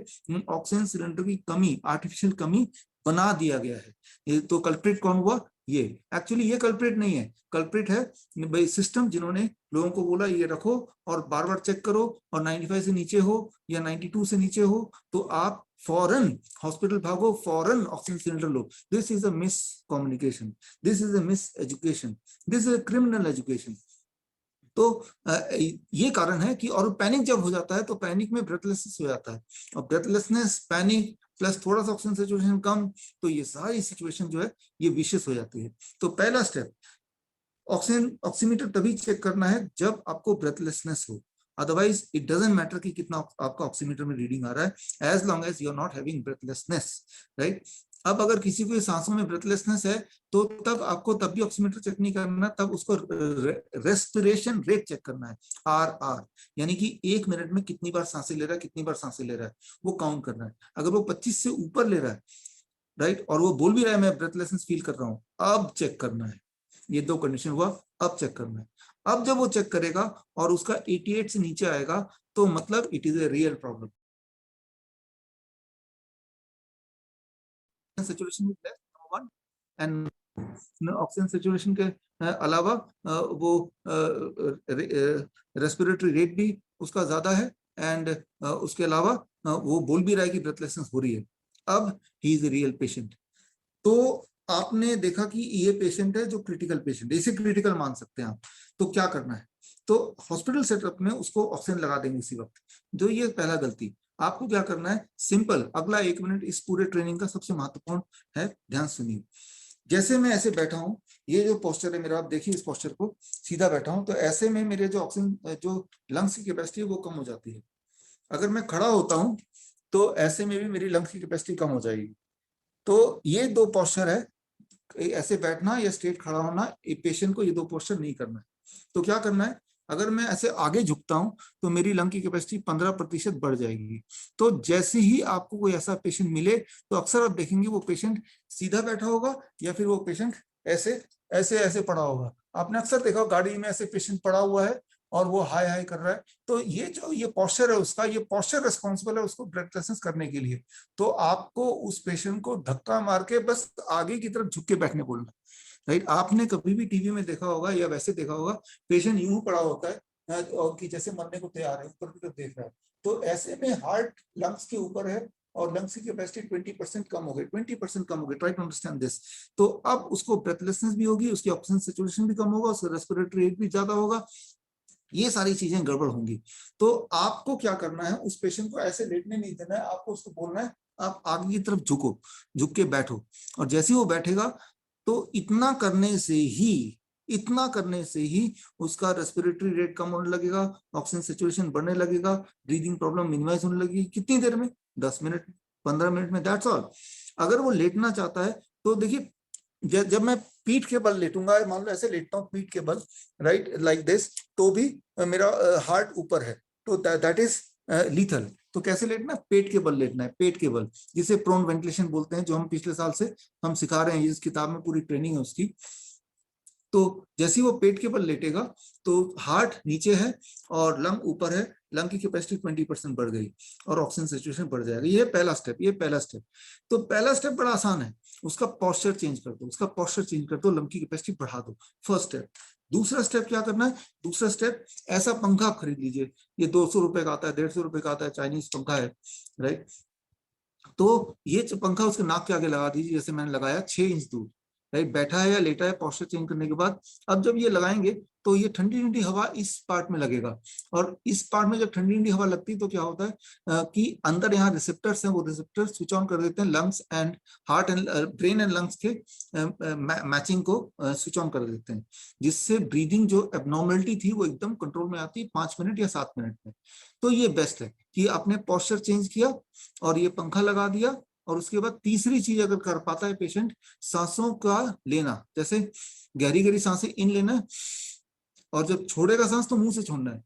[SPEAKER 3] ऑक्सीजन सिलेंडर की कमी, आर्टिफिशियल कमी बना दिया गया है। ये तो कल्प्रिट कौन हुआ, ये एक्चुअली ये कल्प्रिट नहीं है, कल्प्रिट है भाई सिस्टम, जिन्होंने लोगों को बोला ये रखो और बार बार चेक करो, और 95 से नीचे हो या 92 से नीचे हो तो आप फौरन हॉस्पिटल भागो, फौरन oxygen cylinder low. This is a miss communication, this is a miss education, this is a criminal education. तो ये कारण है कि, और पैनिक जब हो जाता है तो पैनिक में ब्रेथलेसनेस हो जाता है, और ब्रेथलेसनेस, पैनिक प्लस थोड़ा सा ऑक्सीजन सैचुरेशन कम, तो ये सारी सिचुएशन जो है ये विशेष हो जाती है। तो पहला स्टेप, ऑक्सीजन ऑक्सीमीटर तभी चेक करना है जब आपको ब्रेथलेसनेस हो, अदरवाइज इट डजंट मैटर कि कितना आपका ऑक्सीमीटर में रीडिंग आ रहा है, as long as you are not having breathlessness, right. अब अगर किसी को सांसों में ब्रेथलेसनेस है तो तब आपको तब भी ऑक्सीमीटर चेक नहीं करना, तब उसको रेस्पिरेशन रेट चेक करना है, RR, यानी कि 1 मिनट में कितनी बार सांसें ले रहा है, कितनी बार सांसें ले रहा है, वो काउंट करना है। अगर वो 25 से ऊपर ले रहा है, राइट, और वो बोल भी रहा है मैं ब्रेथलेसनेस फील कर रहा हूँ, अब चेक करना है। ये 2 कंडीशन हुआ, अब चेक करना है। अब जब वो चेक करेगा और उसका 88 से नीचे आएगा तो मतलब it is a real problem. Saturation is less, number 1, and oxygen saturation के अलावा वो रेस्पिरेटरी रेट भी उसका ज्यादा है, एंड उसके अलावा वो बोल भी रहा है कि ब्रेथलेसनेस हो रही है। अब he is a real patient. तो आपने देखा कि ये पेशेंट है जो क्रिटिकल पेशेंट है, इसे क्रिटिकल मान सकते हैं आप। तो क्या करना है, तो हॉस्पिटल सेटअप में उसको ऑक्सीजन लगा देंगे इसी वक्त, जो ये पहला गलती। आपको क्या करना है, सिंपल, अगला 1 मिनट इस पूरे ट्रेनिंग का सबसे महत्वपूर्ण है, ध्यान सुनिए। जैसे मैं ऐसे बैठा हूं, ये जो पोस्चर है मेरा, आप देखिए इस पोस्चर को, सीधा बैठा हूं, तो ऐसे में मेरे जो ऑक्सीजन, जो लंग्स की कैपेसिटी है वो कम हो जाती है। अगर मैं खड़ा होता हूं तो ऐसे में भी मेरी लंग्स की कैपेसिटी कम हो जाएगी। तो ये 2 पोस्चर है, ऐसे बैठना या स्ट्रेट खड़ा होना, पेशेंट को ये 2 पोस्चर नहीं करना है। तो क्या करना है, अगर मैं ऐसे आगे झुकता हूं तो मेरी लंग की कैपेसिटी 15% बढ़ जाएगी। तो जैसे ही आपको कोई ऐसा पेशेंट मिले तो अक्सर आप देखेंगे वो पेशेंट सीधा बैठा होगा या फिर वो पेशेंट ऐसे ऐसे ऐसे पड़ा होगा। आपने अक्सर देखा गाड़ी में ऐसे पेशेंट पड़ा हुआ है और वो हाय हाय कर रहा है, तो ये जो ये पोस्चर है उसका, ये पोस्चर रिस्पॉन्सिबल है उसको ब्रेथलेसनेस करने के लिए। तो आपको उस पेशेंट को धक्का मार के बस आगे की तरफ झुक के बैठने बोलना, राइट। आपने कभी भी टीवी में देखा होगा या वैसे देखा होगा, पेशेंट यूं पड़ा होता है और कि जैसे मरने को तैयार है, ऊपर की तरफ देख रहा है। तो ऐसे में हार्ट लंग्स के ऊपर है और लंग्स की कैपेसिटी 20% कम हो गई, 20% कम हो गई। Try to understand this. तो अब उसको ब्रेथलेसनेस भी होगी, उसकी ऑक्सीजन सैचुरेशन भी कम होगा, उसका रेस्पिरेटरी रेट भी ज्यादा होगा, ये सारी चीजें गड़बड़ होंगी। तो आपको क्या करना है, उस पेशेंट को ऐसे लेटने नहीं देना है, आपको उसको बोलना है आप आगे की तरफ झुको, झुक के बैठो, और जैसे ही वो बैठेगा तो इतना करने से ही उसका रेस्पिरेटरी रेट कम होने लगेगा, ऑक्सीजन सैचुरेशन बढ़ने लगेगा, ब्रीदिंग प्रॉब्लम मिनिमाइज होने लगेगी। कितनी देर में? 10 मिनट, 15 मिनट में, दैट्स ऑल। अगर वो लेटना चाहता है तो देखिए, जब मैं पीठ के बल लेटूंगा, मान लो ऐसे लेटता हूँ पीठ के बल, राइट, लाइक दिस, तो भी मेरा हार्ट ऊपर है, तो दैट इज लीथल। तो कैसे लेटना? पेट के बल लेटना है, पेट के बल, जिसे प्रोन वेंटिलेशन बोलते हैं, जो हम पिछले साल से हम सिखा रहे हैं, इस किताब में पूरी ट्रेनिंग है उसकी। तो जैसे ही वो पेट के बल लेटेगा तो हार्ट नीचे है और लंग ऊपर है, लंग की कैपेसिटी 20% बढ़ गई और ऑक्सीजन सैचुरेशन बढ़ जाएगा। ये पहला स्टेप, तो पहला स्टेप बड़ा आसान है, उसका पोस्चर चेंज कर दो, लंग की कैपेसिटी बढ़ा दो, फर्स्ट स्टेप। दूसरा स्टेप क्या करना है? दूसरा स्टेप, ऐसा पंखा खरीद लीजिए, ये 200 रुपए का आता है, 150 रुपए का आता है, चाइनीज पंखा है, राइट। तो ये पंखा उसके नाक के आगे लगा दीजिए, जैसे मैंने लगाया, 6 इंच दूर, राइट। बैठा है या लेटा है, पोस्चर चेंज करने के बाद अब जब ये लगाएंगे तो ये ठंडी ठंडी हवा इस पार्ट में लगेगा, और इस पार्ट में जब ठंडी ठंडी हवा लगती है तो क्या होता है कि अंदर यहाँ रिसेप्टर्स हैं, वो रिसेप्टर स्विच ऑन कर देते हैं, lungs and heart and brain and lungs के मैचिंग को स्विच ऑन कर देते हैं, जिससे ब्रीदिंग जो एबनॉर्मलिटी थी वो एकदम कंट्रोल में आती है 5 मिनट या 7 मिनट में। तो ये बेस्ट है कि आपने पोस्चर चेंज किया और ये पंखा लगा दिया। और उसके बाद तीसरी चीज अगर कर पाता है पेशेंट, सांसों का लेना, जैसे गहरी गहरी सांसें इन लेना है, और जब छोड़ेगा सांस तो मुंह से छोड़ना है,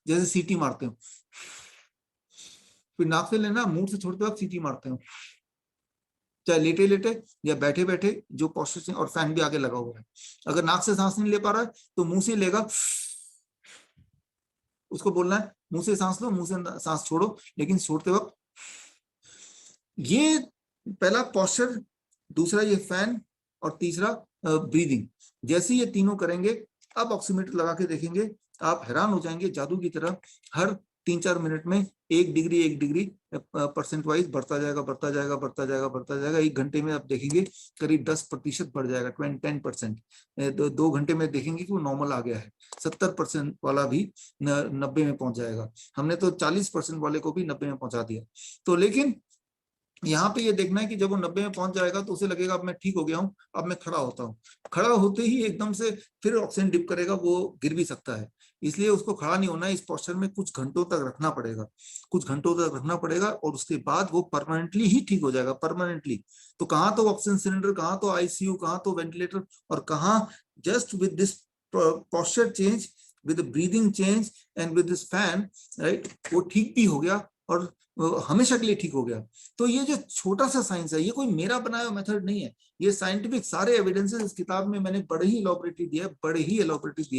[SPEAKER 3] जैसे सीटी मारते हो, फिर नाक से लेना, मुंह से छोड़ते वक्त सीटी मारते हो, चाहे लेटे लेटे या बैठे बैठे, जो पोस्चर, और फैन भी आगे लगा हुआ है। अगर नाक से सांस नहीं ले पा रहा है तो मुंह से लेगा, उसको बोलना है मुंह से सांस लो, मुंह से सांस छोड़ो, लेकिन छोड़ते वक्त। ये पहला पोस्चर, दूसरा ये फैन, और तीसरा ब्रीदिंग। जैसे ये तीनों करेंगे, अब ऑक्सीमीटर लगा के देखेंगे, आप हैरान हो जाएंगे, जादू की तरह हर 3-4 मिनट में 1 डिग्री परसेंट वाइज बढ़ता जाएगा। 1 घंटे में आप देखेंगे करीब 10% बढ़ जाएगा, 10%। 2 घंटे में देखेंगे कि वो नॉर्मल आ गया है, 70% वाला भी 90 में पहुंच जाएगा। हमने तो 40% वाले को भी 90 में पहुंचा दिया। तो लेकिन यहाँ पे ये देखना है कि जब वो 90 में पहुंच जाएगा तो उसे लगेगा अब मैं ठीक हो गया हूँ, अब मैं खड़ा होता हूँ। खड़ा होते ही एकदम से फिर ऑक्सीजन डिप करेगा, वो गिर भी सकता है, इसलिए उसको खड़ा नहीं होना है। इस पोस्चर में कुछ घंटों तक रखना पड़ेगा, और उसके बाद वो परमानेंटली ही ठीक हो जाएगा, परमानेंटली। तो कहाँ तो ऑक्सीजन सिलेंडर, कहाँ तो आईसीयू, कहाँ तो वेंटिलेटर, और कहाँ just with this posture change, with breathing change and with this fan, right, वो ठीक भी हो गया और हमेशा के लिए ठीक हो गया। तो ये जो छोटा सा साइंस है, ये कोई मेरा बनाया मेथड नहीं है, ये साइंटिफिक सारे एविडेंसेस इस किताब में मैंने बड़े ही एलॉबरेटली दिया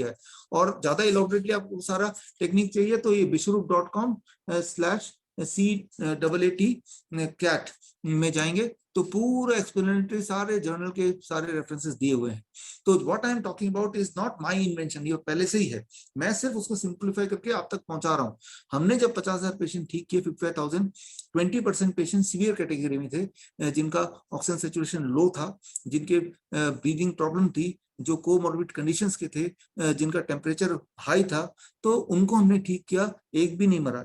[SPEAKER 3] है। और ज्यादा एलॉबरेटली आपको सारा टेक्निक चाहिए तो ये bishrup.com/CAAT में जाएंगे तो पूरा एक्सप्लेनेटरी सारे जर्नल के सारे रेफरेंसेस दिए हुए हैं। तो what I am talking about is not my invention, ये पहले से ही है, मैं सिर्फ उसको सिंप्लीफाई करके आप तक पहुंचा रहा हूँ। हमने जब 50,000 पेशेंट ठीक किए, 55,000, 20% पेशेंट सीवियर कैटेगरी में थे, जिनका ऑक्सीजन सैचुरेशन लो था, जिनके ब्रीदिंग प्रॉब्लम थी, जो कोमॉर्बिड कंडीशंस के थे, जिनका टेम्परेचर हाई था, तो उनको हमने ठीक किया, एक भी नहीं मरा।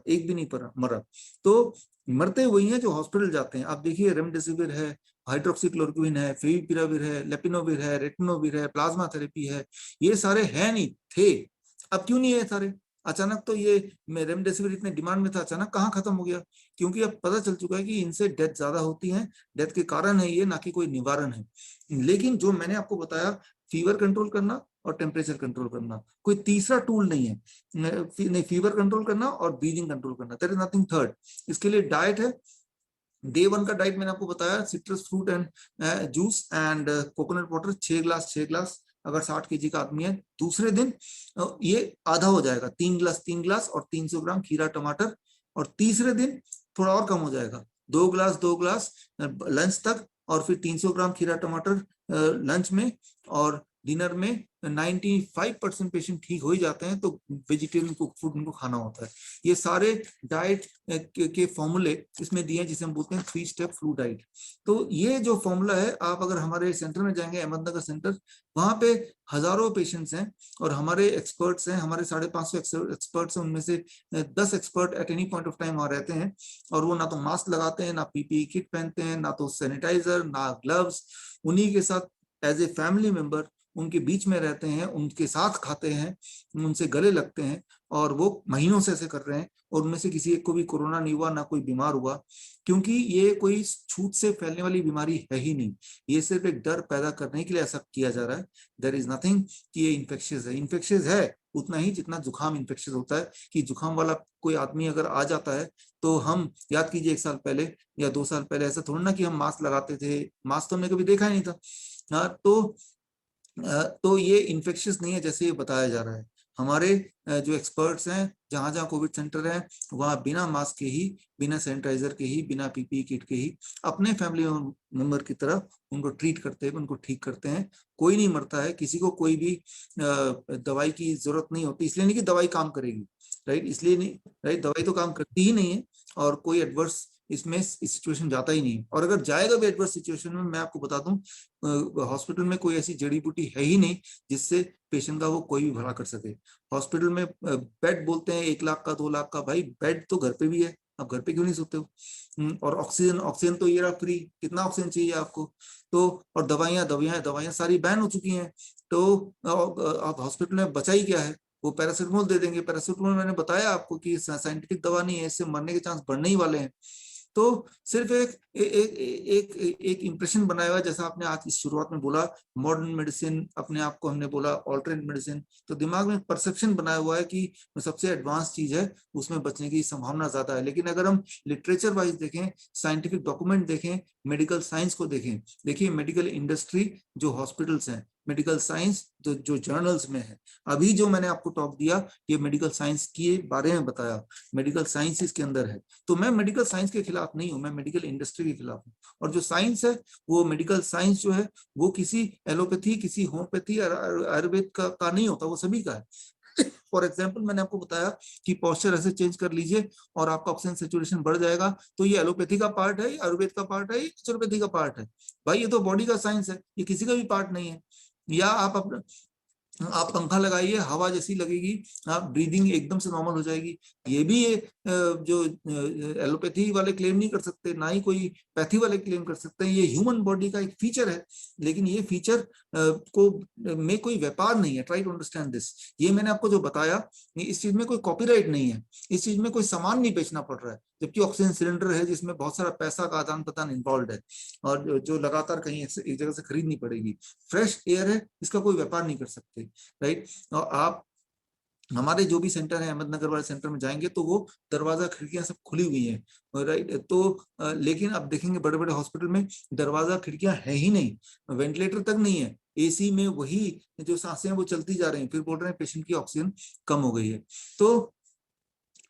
[SPEAKER 3] तो मरते वही हैं जो हॉस्पिटल जाते हैं। आप देखिए रेमडेसिविर है, हाइड्रोक्सीक्लोरोक्विन है, फेविपिराविर है, लेपिनोविर है, रेटिनोविर है, प्लाज्मा थेरेपी है, ये सारे हैं नहीं थे। अब क्यों नहीं है सारे? अचानक तो ये रेमडेसिविर इतने डिमांड में था, अचानक कहाँ खत्म हो गया? क्योंकि अब पता चल चुका है कि इनसे डेथ ज्यादा होती है, डेथ के कारण है ये, ना कि कोई निवारण है। लेकिन जो मैंने आपको बताया, फीवर कंट्रोल करना और टेम्परेचर कंट्रोल करना, कोई तीसरा टूल नहीं है। नहीं, फीवर कंट्रोल करना और ब्रीदिंग कंट्रोल करना, देयर इज नथिंग थर्ड। इसके लिए डाइट है, डे 1 का डाइट मैंने आपको बताया, citrus fruit and juice and coconut water 6 glass, अगर 60 kg का आदमी है। दूसरे दिन ये आधा हो जाएगा, 3 ग्लास और 300 ग्राम खीरा टमाटर, और तीसरे दिन थोड़ा और कम हो जाएगा, 2 ग्लास लंच तक, और फिर 300 ग्राम खीरा टमाटर लंच में, और डिनर में 95% पेशेंट ठीक हो ही जाते हैं, तो वेजिटेरियन फूड उनको खाना होता है। ये सारे डाइट के फॉर्मूले इसमें दिए हैं, जिसे हम बोलते हैं 3 स्टेप फ्लू डाइट। तो ये जो फॉर्मूला है, आप अगर हमारे सेंटर में जाएंगे, अहमदनगर सेंटर, वहां पे हजारों पेशेंट्स हैं और हमारे एक्सपर्ट्स हैं, हमारे 550 एक्सपर्ट्स हैं, उनमें से 10 expert at any point of time वहां रहते हैं। और वो ना तो मास्क लगाते हैं, ना पीपीई किट पहनते हैं, ना तो सैनिटाइजर, ना ग्लव्स। उन्हीं के साथ एज ए फैमिली मेंबर उनके बीच में रहते हैं, उनके साथ खाते हैं, उनसे गले लगते हैं, और वो महीनों से ऐसे कर रहे हैं। और उनमें से किसी एक को भी कोरोना नहीं हुआ, ना कोई बीमार हुआ, क्योंकि ये कोई छूत से फैलने वाली बीमारी है ही नहीं। ये सिर्फ एक डर पैदा करने के लिए ऐसा किया जा रहा है। देयर इज नथिंग कि ये इन्फेक्शियस है। इन्फेक्शियस है उतना ही जितना जुकाम इन्फेक्शियस होता है। कि जुकाम वाला कोई आदमी अगर आ जाता है, तो हम याद कीजिए 1 साल पहले या 2 साल पहले ऐसा थोड़ा ना कि हम मास्क लगाते थे, मास्क तो हमने कभी देखा ही नहीं था। हाँ, तो ये इन्फेक्शियस नहीं है जैसे ये बताया जा रहा है। हमारे जो एक्सपर्ट्स हैं, जहां जहां कोविड सेंटर है, वहां बिना मास्क के ही, बिना सैनिटाइजर के ही, बिना पीपीई किट के ही अपने फैमिली मेंबर की तरह उनको ट्रीट करते हैं, उनको ठीक करते हैं। कोई नहीं मरता है, किसी को कोई भी दवाई की जरूरत नहीं होती। इसलिए नहीं कि दवाई काम करेगी, राइट, इसलिए नहीं, राइट, दवाई तो काम करती ही नहीं है, और कोई एडवर्स इसमें इस सिचुएशन जाता ही नहीं है। और अगर जाएगा भी एडवर्स सिचुएशन में, मैं आपको बता दूं, हॉस्पिटल में कोई ऐसी जड़ी बूटी है ही नहीं जिससे पेशेंट का वो कोई भी भला कर सके। हॉस्पिटल में बेड बोलते हैं 1 लाख का, 2 लाख का, भाई बेड तो घर पे भी है, आप घर पे क्यों नहीं सोते हो? और ऑक्सीजन तो ये रहा फ्री, कितना ऑक्सीजन चाहिए आपको? तो और दवाइयां सारी बैन हो चुकी हैं। तो आप हॉस्पिटल में बचा ही क्या है? वो पैरासिटामोल दे देंगे। पैरासिटामोल मैंने बताया आपको कि साइंटिफिक दवा नहीं है, इससे मरने के चांस बढ़ने ही वाले हैं। तो सिर्फ एक इंप्रेशन बनाया हुआ, जैसा आपने आज इस शुरुआत में बोला, मॉडर्न मेडिसिन, अपने आप को हमने बोला ऑल्टरनेट मेडिसिन, तो दिमाग में परसेप्शन बनाया हुआ है कि सबसे एडवांस चीज है, उसमें बचने की संभावना ज्यादा है। लेकिन अगर हम लिटरेचर वाइज देखें, साइंटिफिक डॉक्यूमेंट देखें, मेडिकल साइंस को देखें, देखिए मेडिकल इंडस्ट्री, जो हॉस्पिटल्स हैं, मेडिकल साइंस जो जर्नल्स में है, अभी जो मैंने आपको टॉक दिया, ये मेडिकल साइंस के बारे में बताया, मेडिकल साइंस इसके अंदर है। तो मैं मेडिकल साइंस के खिलाफ नहीं हूं, मैं मेडिकल इंडस्ट्री के खिलाफ हूं। और जो साइंस है, वो मेडिकल साइंस जो है, वो किसी एलोपैथी, किसी होम्योपैथी, आयुर्वेद का नहीं होता, वो सभी का है। फॉर एग्जाम्पल, मैंने आपको बताया कि पोस्चर ऐसे चेंज कर लीजिए और आपका ऑक्सीजन सेचुरेशन बढ़ जाएगा, तो ये एलोपैथी का पार्ट है, आयुर्वेद का पार्ट है, नेचुरोपैथी का पार्ट है। भाई ये तो बॉडी का साइंस है, ये किसी का भी पार्ट नहीं है। या आप पंखा लगाइए, हवा जैसी लगेगी, आप ब्रीदिंग एकदम से नॉर्मल हो जाएगी। ये भी जो एलोपैथी वाले क्लेम नहीं कर सकते, ना ही कोई पैथी वाले क्लेम कर सकते हैं। ये ह्यूमन बॉडी का एक फीचर है, लेकिन ये फीचर को में कोई व्यापार नहीं है। Try to understand this. ये मैंने आपको जो बताया, इस चीज में कोई कॉपीराइट नहीं है, इस चीज में कोई सामान नहीं बेचना पड़ रहा है, जबकि ऑक्सीजन सिलेंडर है जिसमें बहुत सारा पैसा का आदान प्रदान इन्वॉल्व है, और जो लगातार कहीं एक जगह से खरीदनी पड़ेगी। फ्रेश एयर है, इसका कोई व्यापार नहीं कर सकते, राइट। और आप हमारे जो भी सेंटर है, अहमदनगर वाले सेंटर में जाएंगे, तो वो दरवाजा खिड़कियां सब खुली हुई हैं, राइट। तो लेकिन अब देखेंगे बड़े बड़े हॉस्पिटल में दरवाजा खिड़कियां है ही नहीं, वेंटिलेटर तक नहीं है, एसी में वही जो सांसें वो चलती जा रही हैं, फिर बोल रहे हैं पेशेंट की ऑक्सीजन कम हो गई है। तो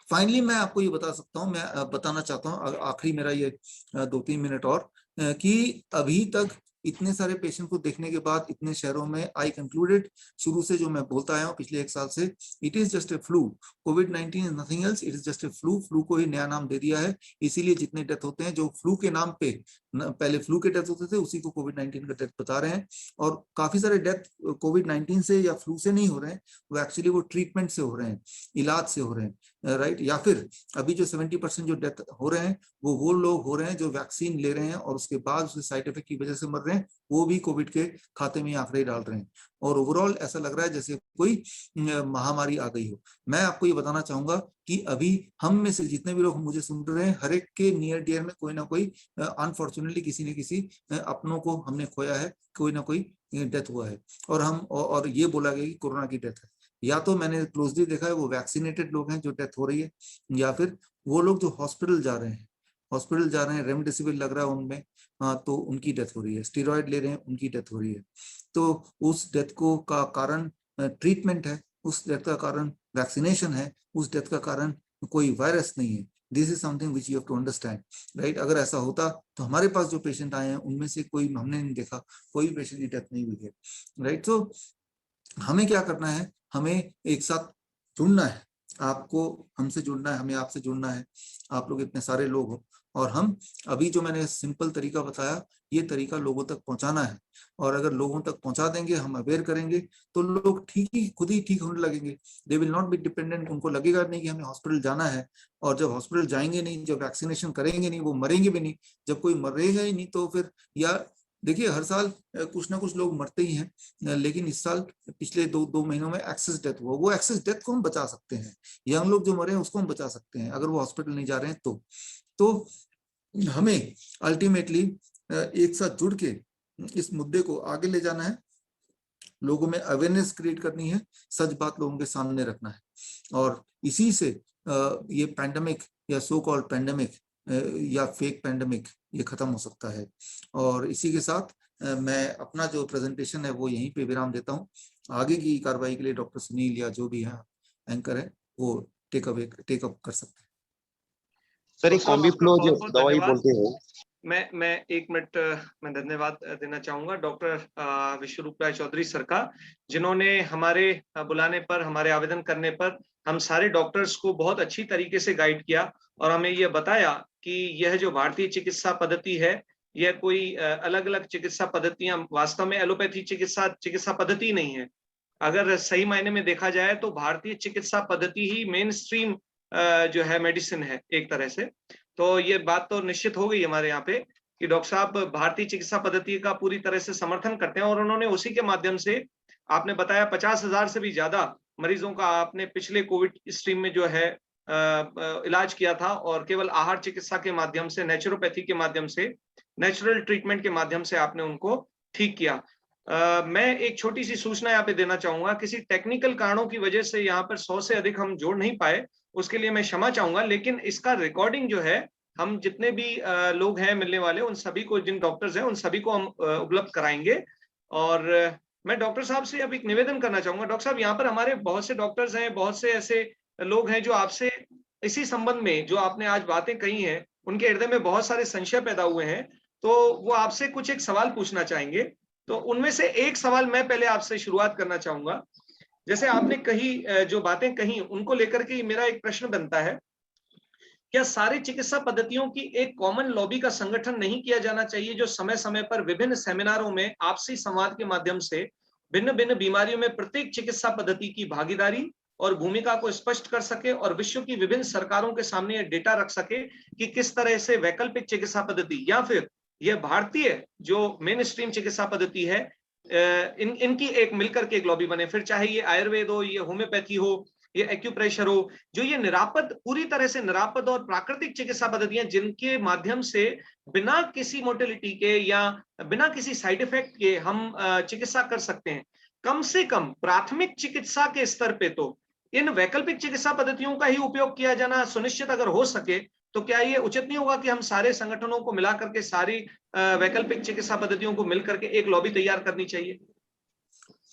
[SPEAKER 3] फाइनली मैं आपको ये बता सकता हूँ, मैं बताना चाहता हूँ, आखिरी मेरा ये 2-3 मिनट और, कि अभी तक इतने सारे पेशेंट को देखने के बाद, इतने शहरों में, आई कंक्लूडेड, शुरू से जो मैं बोलता आया हूँ पिछले 1 साल से, it is just a flu. Covid is nothing else, it is just a flu. Flu को ही नया नाम दे दिया है, इसीलिए जितने डेथ होते हैं, जो फ्लू के नाम पे पहले फ्लू के डेथ होते थे, उसी को कोविड-19 का डेथ बता रहे हैं। और काफी सारे डेथ कोविड-19 से या फ्लू से नहीं हो रहे हैं, वो एक्चुअली वो ट्रीटमेंट से हो रहे हैं, इलाज से हो रहे हैं, राइट। या फिर अभी जो 70% जो डेथ हो रहे हैं, वो लोग हो रहे हैं जो वैक्सीन ले रहे हैं और उसके बाद उसके साइड इफेक्ट की वजह से मर रहे हैं, वो भी कोविड के खाते में आंकड़े डाल रहे हैं। और ओवरऑल ऐसा लग रहा है जैसे कोई महामारी आ गई हो। मैं आपको ये बताना चाहूंगा कि अभी हम में से जितने भी लोग मुझे सुन रहे हैं, हर एक के नियर डियर में कोई ना कोई अनफॉर्चुनेटली किसी न किसी अपनों को हमने खोया है, कोई ना कोई डेथ हुआ है। और ये बोला गया कि कोरोना की डेथ है। या तो मैंने क्लोजली देखा है वो वैक्सीनेटेड लोग हैं जो डेथ हो रही है, या फिर वो लोग जो हॉस्पिटल जा रहे हैं, रेमडेसिविर लग रहा है उनमें, तो उनकी डेथ हो रही है, स्टेरॉइड ले रहे हैं, उनकी डेथ हो रही है। तो उस डेथ को का कारण ट्रीटमेंट है, उस डेथ का कारण वैक्सीनेशन है, उस डेथ का कारण कोई वायरस नहीं है। This is something which you have to understand, right. अगर ऐसा होता तो हमारे पास जो पेशेंट आए हैं उनमें से कोई हमने नहीं देखा, कोई पेशेंट की डेथ नहीं हुई है, राइट। तो हमें क्या करना है, हमें एक साथ जुड़ना है, आपको हमसे जुड़ना है, हमें आपसे जुड़ना है, आप लोग इतने सारे लोग हो, और हम अभी जो मैंने सिंपल तरीका बताया ये तरीका लोगों तक पहुंचाना है, और अगर लोगों तक पहुंचा देंगे, हम अवेयर करेंगे, तो लोग खुद ही ठीक होने लगेंगे। They will not be dependent, उनको लगेगा नहीं कि हमें हॉस्पिटल जाना है, और जब हॉस्पिटल जाएंगे नहीं, जब वैक्सीनेशन करेंगे नहीं, वो मरेंगे भी नहीं। जब कोई मरेगा ही नहीं तो फिर, या देखिए हर साल कुछ ना कुछ लोग मरते ही हैं, लेकिन इस साल पिछले दो महीनों में एक्सेस डेथ हुआ, वो एक्सेस डेथ को हम बचा सकते हैं, यंग लोग जो मरे हैं उसको हम बचा सकते हैं अगर वो हॉस्पिटल नहीं जा रहे हैं तो हमें अल्टीमेटली एक साथ जुड़ के इस मुद्दे को आगे ले जाना है, लोगों में अवेयरनेस क्रिएट करनी है, सच बात लोगों के सामने रखना है, और इसी से ये पैंडेमिक या सो कॉल्ड पैंडेमिक या फेक पैंडेमिक ये खत्म हो सकता है। और इसी के साथ मैं अपना जो प्रेजेंटेशन है वो यहीं पे विराम देता हूँ। आगे की कार्रवाई के लिए डॉक्टर सुनील या जो भी है एंकर है वो टेक अप कर सकते हैं।
[SPEAKER 5] सर एक कॉम्बी फ्लो जो दवाई बोलते हैं,
[SPEAKER 2] मैं 1 मिनट में धन्यवाद देना चाहूंगा डॉक्टर विश्वरूप राय चौधरी सर का, जिन्होंने हमारे बुलाने पर, हमारे आवेदन करने पर हम सारे डॉक्टर्स को बहुत अच्छी तरीके से गाइड किया और हमें यह बताया कि यह जो भारतीय चिकित्सा पद्धति है, यह कोई अलग अलग चिकित्सा पद्धतियां, वास्तव में एलोपैथी चिकित्सा पद्धति नहीं है। अगर सही मायने में देखा जाए तो भारतीय चिकित्सा पद्धति ही मेन स्ट्रीम जो है मेडिसिन है एक तरह से। तो ये बात तो निश्चित हो गई हमारे यहाँ पे कि डॉक्टर साहब भारतीय चिकित्सा पद्धति का पूरी तरह से समर्थन करते हैं, और उन्होंने उसी के माध्यम से, आपने बताया 50,000 से भी ज्यादा मरीजों का आपने पिछले कोविड स्ट्रीम में जो है इलाज किया था, और केवल आहार चिकित्सा के माध्यम से, नेचुरोपैथी के माध्यम से, नेचुरल ट्रीटमेंट के माध्यम से आपने उनको ठीक किया। मैं एक छोटी सी सूचना यहाँ पे देना चाहूंगा, किसी टेक्निकल कारणों की वजह से यहाँ पर 100 से अधिक हम जोड़ नहीं पाए, उसके लिए मैं क्षमा चाहूंगा, लेकिन इसका रिकॉर्डिंग जो है हम जितने भी लोग हैं मिलने वाले, उन सभी को, जिन डॉक्टर्स हैं उन सभी को हम उपलब्ध कराएंगे। और मैं डॉक्टर साहब से अब एक निवेदन करना चाहूंगा। डॉक्टर साहब, यहाँ पर हमारे बहुत से डॉक्टर्स हैं, बहुत से ऐसे लोग हैं जो आपसे इसी संबंध में, जो आपने आज बातें कही हैं, उनके हृदय में बहुत सारे संशय पैदा हुए हैं, तो वो आपसे कुछ एक सवाल पूछना चाहेंगे। तो उनमें से एक सवाल मैं पहले आपसे शुरुआत करना चाहूंगा। जैसे आपने कही, जो बातें कही उनको लेकर के मेरा एक प्रश्न बनता है, क्या सारी चिकित्सा पद्धतियों की एक कॉमन लॉबी का संगठन नहीं किया जाना चाहिए, जो समय समय पर विभिन्न सेमिनारों में आपसी संवाद के माध्यम से भिन्न भिन्न बीमारियों में प्रत्येक चिकित्सा पद्धति की भागीदारी और भूमिका को स्पष्ट कर सके, और विश्व की विभिन्न सरकारों के सामने यह डेटा रख सके कि किस तरह से वैकल्पिक चिकित्सा पद्धति या फिर यह भारतीय जो मेन स्ट्रीम चिकित्सा पद्धति है, इनकी एक मिलकर के एक लॉबी बने, फिर चाहे ये आयुर्वेद हो, ये होम्योपैथी हो, ये एक्यूप्रेशर हो, जो ये निरापद, पूरी तरह से निरापद और प्राकृतिक चिकित्सा पद्धतियां, जिनके माध्यम से बिना किसी मोर्टेलिटी के या बिना किसी साइड इफेक्ट के हम चिकित्सा कर सकते हैं। कम से कम प्राथमिक चिकित्सा के स्तर पे तो इन वैकल्पिक चिकित्सा पद्धतियों का ही उपयोग किया जाना सुनिश्चित अगर हो सके, तो क्या ये उचित नहीं होगा कि हम सारे संगठनों को मिला करके सारी वैकल्पिक चिकित्सा पद्धतियों को मिलकर के एक लॉबी तैयार करनी चाहिए?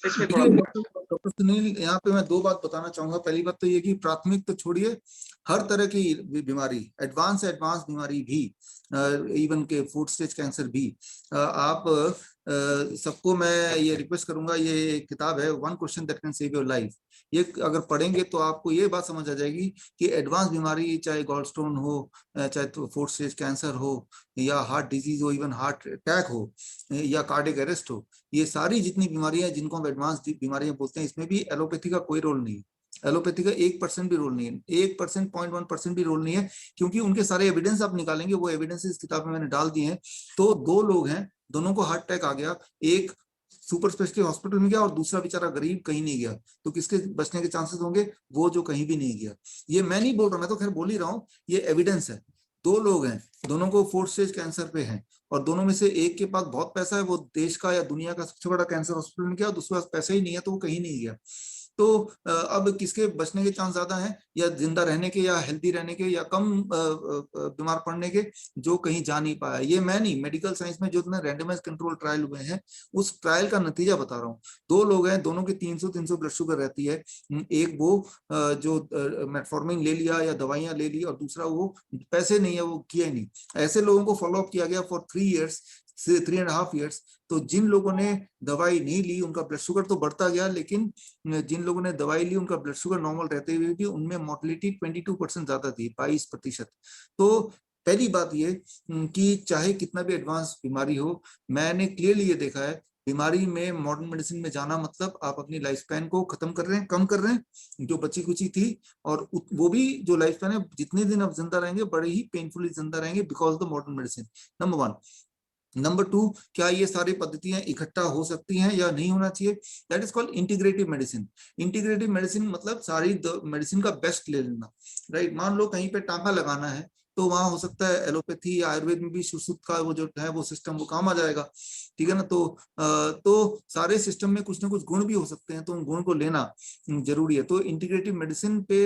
[SPEAKER 2] इसमें थोड़ा
[SPEAKER 3] डॉक्टर सुनील, यहाँ पे मैं 2 बात बताना चाहूंगा। पहली बात तो ये कि प्राथमिक तो छोड़िए, हर तरह की बीमारी, एडवांस बीमारी भी, इवन के फूड स्टेज कैंसर भी, आप सबको मैं ये रिक्वेस्ट करूंगा, ये किताब है one question that can save your life, ये अगर पढ़ेंगे तो आपको ये बात समझ आ जाएगी कि एडवांस बीमारी, चाहे गॉल स्टोन हो, चाहे तो फोर्थ स्टेज कैंसर हो, या हार्ट डिजीज हो, इवन हार्ट अटैक हो, या कार्डियक अरेस्ट हो, ये सारी जितनी बीमारियां जिनको हम एडवांस बीमारियां बोलते हैं, इसमें भी एलोपैथी का कोई रोल नहीं है। एलोपैथी का 1% भी रोल नहीं है, 1%, 0.1% भी रोल नहीं है, क्योंकि उनके सारे एविडेंस आप निकालेंगे, वो एविडेंस इस किताब में मैंने डाल दिए हैं। तो 2 लोग हैं, दोनों को हार्ट अटैक आ गया, एक सुपर स्पेशलिटी हॉस्पिटल में गया और दूसरा बेचारा गरीब कहीं नहीं गया, तो किसके बचने के चांसेस होंगे? वो जो कहीं भी नहीं गया। ये मैं नहीं बोल रहा, मैं तो खैर बोल ही रहा हूँ, ये एविडेंस है। 2 लोग हैं, दोनों को 4th स्टेज कैंसर पे हैं, और दोनों में से एक के पास बहुत पैसा है, वो देश का या दुनिया का सबसे बड़ा कैंसर हॉस्पिटल में गया, और दूसरे पास पैसा ही नहीं है तो वो कहीं नहीं गया। तो अब किसके बचने के चांस ज्यादा हैं, या जिंदा रहने के, या हेल्दी रहने के, या कम बीमार पड़ने के, जो कहीं जा नहीं पाया। ये मैं नहीं, मेडिकल साइंस में जो रैंडमाइज कंट्रोल ट्रायल हुए हैं उस ट्रायल का नतीजा बता रहा हूँ। 2 लोग हैं, दोनों की 300 ब्लड शुगर रहती है, एक वो जो मेटफॉर्मिन ले लिया या दवाइयां ले ली, और दूसरा वो पैसे नहीं है, वो किया ही नहीं। ऐसे लोगों को फॉलो अप किया गया फॉर 3 years से 3.5 years। तो जिन लोगों ने दवाई नहीं ली उनका ब्लड शुगर तो बढ़ता गया, लेकिन जिन लोगों ने दवाई ली उनका ब्लड शुगर नॉर्मल रहते हुए भी उनमें मोर्टेलिटी 22% ज्यादा थी, 22%। तो पहली बात ये कि चाहे कितना भी एडवांस बीमारी हो, मैंने क्लियरली ये देखा है, बीमारी में मॉडर्न मेडिसिन में जाना मतलब आप अपनी लाइफ स्पैन को खत्म कर रहे हैं, कम कर रहे हैं, जो बची कुची थी। और वो भी जो लाइफ स्पैन है, जितने दिन आप जिंदा रहेंगे बड़े ही पेनफुली जिंदा रहेंगे because of the modern medicine. Number 1। Number 2, क्या ये सारी पद्धतियां इकट्ठा हो सकती हैं या नहीं होना चाहिए? That is called integrative medicine. Integrative medicine मतलब सारी मेडिसिन का बेस्ट ले लेना, राइट। मान लो कहीं पे टांका लगाना है, तो वहां हो सकता है एलोपैथी या आयुर्वेद में भी सुश्रुत का वो जो है वो सिस्टम वो काम आ जाएगा, ठीक है ना। तो सारे सिस्टम में कुछ ना कुछ गुण भी हो सकते हैं, तो उन गुण को लेना जरूरी है। तो इंटीग्रेटिव मेडिसिन पे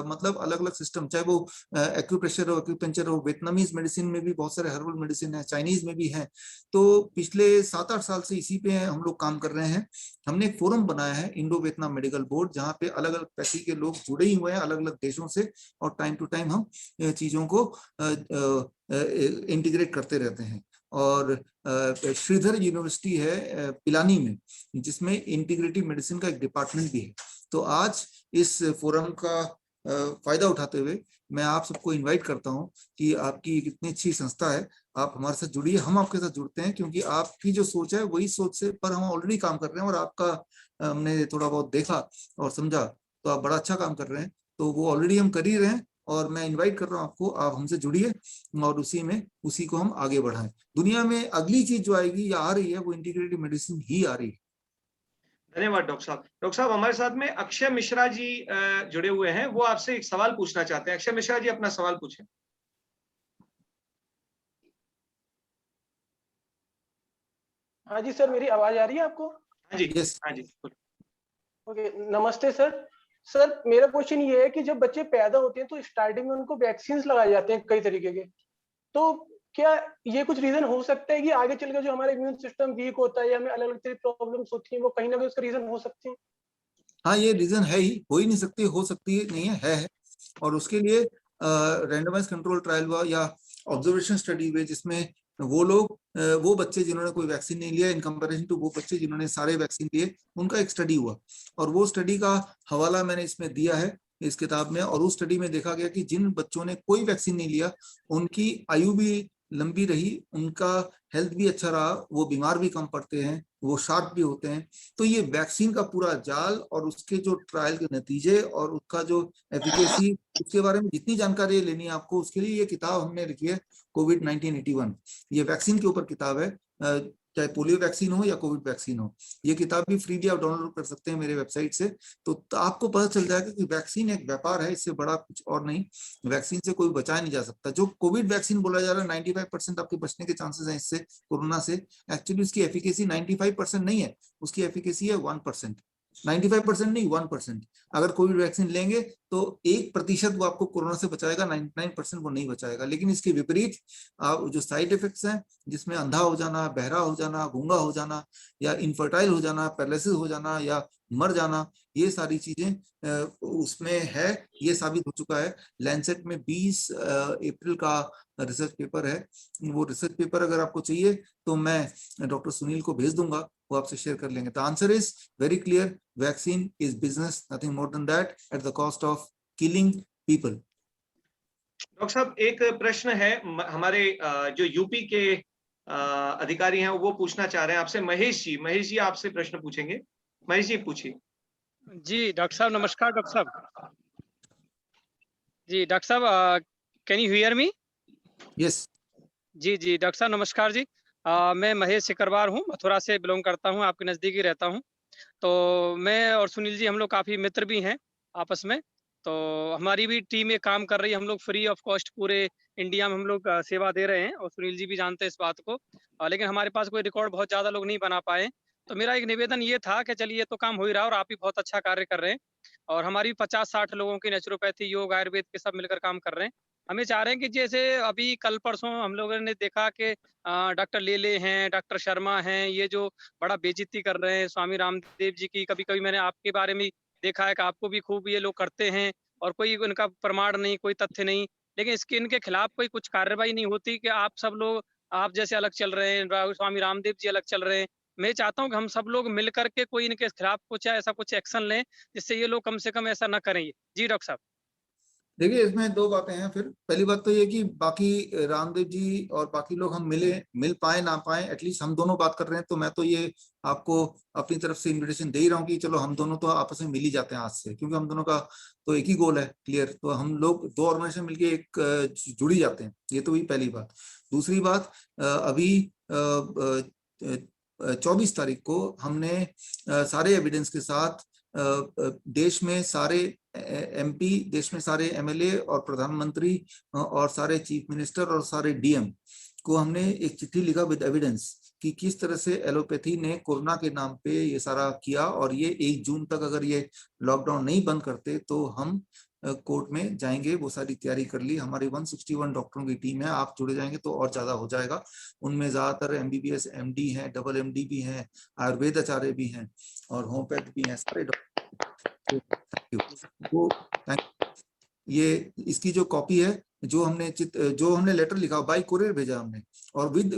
[SPEAKER 3] मतलब अलग अलग सिस्टम, चाहे वो एक्यूप्रेशर हो, एक्यूपंक्चर हो, वियतनामीज मेडिसिन में भी बहुत सारे हर्बल मेडिसिन है, चाइनीज में भी है। तो पिछले 7-8 साल से इसी पे हम लोग काम कर रहे हैं। हमने एक फोरम बनाया है, इंडो वियतनाम मेडिकल बोर्ड, जहाँ पे अलग अलग पैसे के लोग जुड़े ही हुए हैं अलग अलग देशों से, और टाइम टू टाइम हम चीजों को इंटीग्रेट करते रहते हैं। और श्रीधर यूनिवर्सिटी है पिलानी में, जिसमें इंटीग्रेटिव मेडिसिन का एक डिपार्टमेंट भी है। तो आज इस फोरम का फायदा उठाते हुए मैं आप सबको इनवाइट करता हूं कि आपकी इतनी अच्छी संस्था है, आप हमारे साथ जुड़िए, हम आपके साथ जुड़ते हैं, क्योंकि आपकी जो सोच है वही सोच से पर हम ऑलरेडी काम कर रहे हैं, और आपका हमने थोड़ा बहुत देखा और समझा, तो आप बड़ा अच्छा काम कर रहे हैं। तो वो ऑलरेडी हम कर ही रहे हैं, और मैं इनवाइट कर रहा हूँ आपको, आप हमसे जुड़िए और उसी को हम आगे बढ़ाएं। दुनिया में अगली चीज जो आएगी या आ रही है वो इंटीग्रेटिव मेडिसिन ही आ रही है।
[SPEAKER 2] धन्यवाद डॉक्टर साहब। डॉक्टर साहब, हमारे साथ में अक्षय मिश्रा जी जुड़े हुए हैं, वो आपसे एक सवाल पूछना चाहते हैं। अक्षय मिश्रा जी, अपना सवाल पूछें।
[SPEAKER 6] हाँ जी सर, मेरी आवाज आ रही है आपको?
[SPEAKER 2] हाँ जी,
[SPEAKER 3] यस।
[SPEAKER 2] हाँ जी।
[SPEAKER 6] ओके, नमस्ते सर। सर, मेरा क्वेश्चन ये है कि जब बच्चे पैदा होते हैं तो स्टार्टिंग में उनको वैक्सीन लगाए जाते हैं कई तरीके के, तो क्या ये कुछ रीजन हो सकता है कि आगे चलकर जो हमारा इम्यून सिस्टम वीक होता है या हमें अलग अलग तरह की प्रॉब्लम्स होती हैं, वो कहीं ना कहीं उसका रीजन हो सकती है?
[SPEAKER 3] हाँ, ये रीजन है ही, हो ही नहीं सकती, हो सकती है नहीं है। और उसके लिए रैंडमाइज कंट्रोल ट्रायल हुआ या ऑब्जर्वेशन स्टडी हुए, जिसमें वो लोग वो बच्चे जिन्होंने कोई वैक्सीन नहीं लिया इन कंपैरिजन टू वो बच्चे जिन्होंने सारे वैक्सीन लिए, उनका एक स्टडी हुआ, और वो स्टडी का हवाला मैंने इसमें दिया है इस किताब में। और उस स्टडी में देखा गया कि जिन बच्चों ने कोई वैक्सीन नहीं लिया उनकी आयु भी लंबी रही, उनका हेल्थ भी अच्छा रहा, वो बीमार भी कम पड़ते हैं, वो शार्प भी होते हैं। तो ये वैक्सीन का पूरा जाल और उसके जो ट्रायल के नतीजे और उसका जो एफिकेसी, उसके बारे में जितनी जानकारी लेनी है आपको, उसके लिए ये किताब हमने लिखी है, कोविड 1981। ये वैक्सीन के ऊपर किताब है, चाहे पोलियो वैक्सीन हो या कोविड वैक्सीन हो। ये किताब भी फ्रीली आप डाउनलोड कर सकते हैं मेरे वेबसाइट से। तो आपको पता चल जाएगा कि वैक्सीन एक व्यापार है, इससे बड़ा कुछ और नहीं। वैक्सीन से कोई बचाया नहीं जा सकता। जो कोविड वैक्सीन बोला जा रहा है 95% आपके बचने के चांसेस हैं इससे, कोरोना से, एक्चुअली उसकी एफिकेसी 95% नहीं है, उसकी एफिकेसी है 1%। 95% नहीं, 1%। अगर कोविड वैक्सीन लेंगे तो 1% वो आपको कोरोना से बचाएगा, 99% वो नहीं बचाएगा। लेकिन इसके विपरीत आप जो साइड इफेक्ट्स हैं, जिसमें अंधा हो जाना, बहरा हो जाना, गूंगा हो जाना, या इनफर्टाइल हो जाना, पैरालिसिस हो जाना, या मर जाना, ये सारी चीजें उसमें है, ये साबित हो चुका है। लैंसेट में 20 अप्रैल का रिसर्च पेपर है। वो रिसर्च पेपर अगर आपको चाहिए तो मैं डॉक्टर सुनील को भेज दूंगा, वो आपसे शेयर कर लेंगे। The answer is very clear, vaccine is business, nothing more than that, at the cost of killing people.
[SPEAKER 2] Doctor साहब, एक प्रश्न है हमारे जो यूपी के अधिकारी हैं वो पूछना चाह रहे हैं आपसे। महेश जी आपसे प्रश्न पूछेंगे। महेश जी, पूछिए।
[SPEAKER 7] जी डॉक्टर साहब, नमस्कार डॉक्टर साहब। जी डॉक्टर साहब, can you hear me?
[SPEAKER 3] Yes.
[SPEAKER 7] जी डॉक्टर साहब, नमस्कार जी। मैं महेश सिकरवार हूँ, मथुरा से बिलोंग करता हूँ, आपके नज़दीक ही रहता हूँ। तो मैं और सुनील जी हम लोग काफ़ी मित्र भी हैं आपस में। तो हमारी भी टीम ये काम कर रही है, हम लोग फ्री ऑफ कॉस्ट पूरे इंडिया में हम लोग सेवा दे रहे हैं, और सुनील जी भी जानते हैं इस बात को। लेकिन हमारे पास कोई रिकॉर्ड बहुत ज़्यादा लोग नहीं बना पाए। तो मेरा एक निवेदन ये था कि चलिए ये तो काम हो ही रहा है और आप भी बहुत अच्छा कार्य कर रहे हैं और हमारी 50-60 लोगों की नेचुरोपैथी, योग, आयुर्वेद के सब मिलकर काम कर रहे हैं। हम ये चाह रहे हैं कि जैसे अभी कल परसों हम लोगों ने देखा कि डॉक्टर लेले हैं, डॉक्टर शर्मा हैं, ये जो बड़ा बेइज्जती कर रहे हैं स्वामी रामदेव जी की। कभी-कभी मैंने आपके बारे में देखा है कि आपको भी खूब ये लोग करते हैं और कोई उनका प्रमाण नहीं, कोई तथ्य नहीं। लेकिन इनके खिलाफ कोई कुछ कार्रवाई नहीं होती कि आप सब लोग आप जैसे अलग चल रहे हैं, स्वामी रामदेव जी अलग चल रहे हैं। मैं चाहता हूँ कि हम सब लोग मिल करके कोई इनके खिलाफ कुछ ऐसा कुछ एक्शन लें, जिससे ये लोग कम से कम ऐसा ना करें ये। जी डॉक्टर साहब।
[SPEAKER 3] देखिए, इसमें दो बातें हैं। फिर पहली बात तो ये कि बाकी रामदेव जी और बाकी लोग हम मिल पाए ना पाए, एटलीस्ट हम दोनों बात कर रहे हैं, तो मैं तो ये आपको अपनी तरफ से इनविटेशन दे ही रहा हूँ कि चलो हम दोनों तो आपस में मिल ही जाते हैं आज से, क्योंकि हम दोनों का तो एक ही गोल है क्लियर। तो हम लोग दो ऑर्गेनाइजेशन मिलके एक जुड़ ही जाते हैं। ये तो हुई पहली बात। दूसरी बात, अभी 24 तारीख को हमने सारे एविडेंस के साथ देश में सारे एमपी, देश में सारे एमएलए और प्रधानमंत्री और सारे चीफ मिनिस्टर और सारे डीएम को हमने एक चिट्ठी लिखा विद एविडेंस कि किस तरह से एलोपैथी ने कोरोना के नाम पे ये सारा किया, और ये 1 जून तक अगर ये लॉकडाउन नहीं बंद करते तो हम कोर्ट में जाएंगे। वो सारी तैयारी कर ली। हमारी 161 डॉक्टरों की टीम है। आप जुड़े जाएंगे तो और ज्यादा हो जाएगा। उनमें ज्यादातर एमबीबीएस एमडी हैं, डबल एमडी भी हैं, आयुर्वेद आचार्य भी हैं और होम्योपैथ भी हैं, सारे डॉक्टर। ये इसकी जो कॉपी है, जो हमने लेटर लिखा बाय कुरियर भेजा हमने, और विद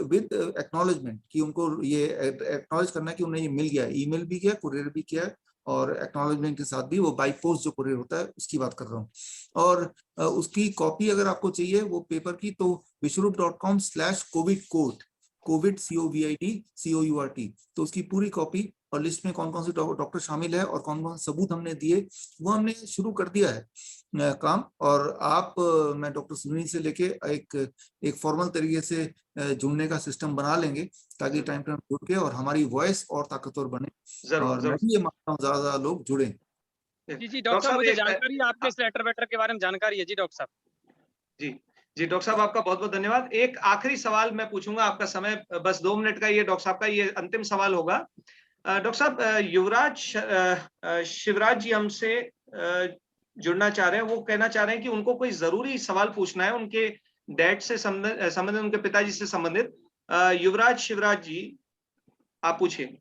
[SPEAKER 3] एक्नॉलेजमेंट कि उनको ये एक्नॉलेज करना है कि उन्हें ये मिल गया। ईमेल भी किया, कुरियर भी किया, और एक्नॉलेजमेंट के साथ भी वो बाय पोस्ट जो कुरियर होता है उसकी बात कर रहा हूँ। और उसकी कॉपी अगर आपको चाहिए वो पेपर की, तो vishwarup.com/covid-court, कोविड COVID तो उसकी पूरी कॉपी और लिस्ट में कौन कौन से डॉक्टर शामिल है और कौन कौन से सबूत हमने दिए, वो हमने शुरू कर दिया है काम। और आप मैं डॉक्टर सुनील से लेके एक फॉर्मल तरीके से जुड़ने का सिस्टम बना लेंगे, ताकि टाइम पे हम जुड़ के और हमारी वॉइस और ताकतवर बने। और मैं भी ये मानता हूँ ज्यादा लोग जुड़े।
[SPEAKER 7] जी डॉक्टर साहब, मुझे जानकारी है आपके इस लेटर वेटर के बारे में जानकारी है। जी डॉक्टर साहब।
[SPEAKER 2] जी डॉक्टर साहब, आपका बहुत बहुत धन्यवाद। एक आखिरी सवाल मैं पूछूंगा, आपका समय बस 2 मिनट का ये डॉक्टर साहब का ये अंतिम सवाल होगा। डॉक्टर साहब, युवराज शिवराज जी हमसे जुड़ना चाह रहे हैं। वो कहना चाह रहे हैं कि उनको कोई जरूरी सवाल पूछना है उनके डैड से संबंधित, उनके पिताजी से संबंधित। युवराज शिवराज जी, आप पूछिए।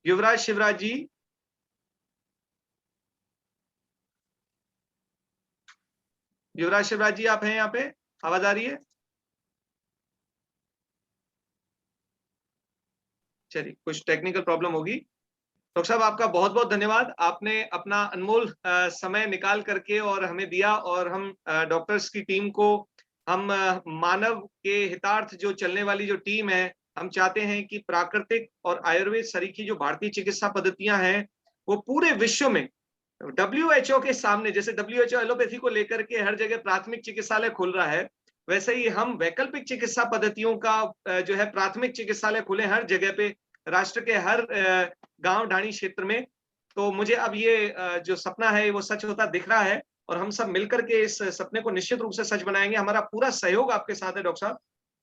[SPEAKER 2] युवराज शिवराज जी, युवराज शिवराज जी, आप हैं यहाँ पे? आवाज आ रही है? चलिए, कुछ टेक्निकल प्रॉब्लम होगी। डॉक्टर साहब, आपका बहुत बहुत धन्यवाद। आपने अपना अनमोल समय निकाल करके और हमें दिया, और हम डॉक्टर्स की टीम को, हम मानव के हितार्थ जो चलने वाली जो टीम है, हम चाहते हैं कि प्राकृतिक और आयुर्वेद सरीखी जो भारतीय चिकित्सा पद्धतियां हैं, वो पूरे विश्व में WHO के सामने, जैसे WHO एलोपैथी को लेकर के हर जगह प्राथमिक चिकित्सालय खोल रहा है, वैसे ही हम वैकल्पिक चिकित्सा पद्धतियों का जो है प्राथमिक चिकित्सालय खुले हर जगह पे, राष्ट्र के हर गांव ढाणी क्षेत्र में। तो मुझे अब ये जो सपना है वो सच होता दिख रहा है, और हम सब मिलकर के इस सपने को निश्चित रूप से सच बनाएंगे। हमारा पूरा सहयोग आपके साथ है डॉक्टर साहब।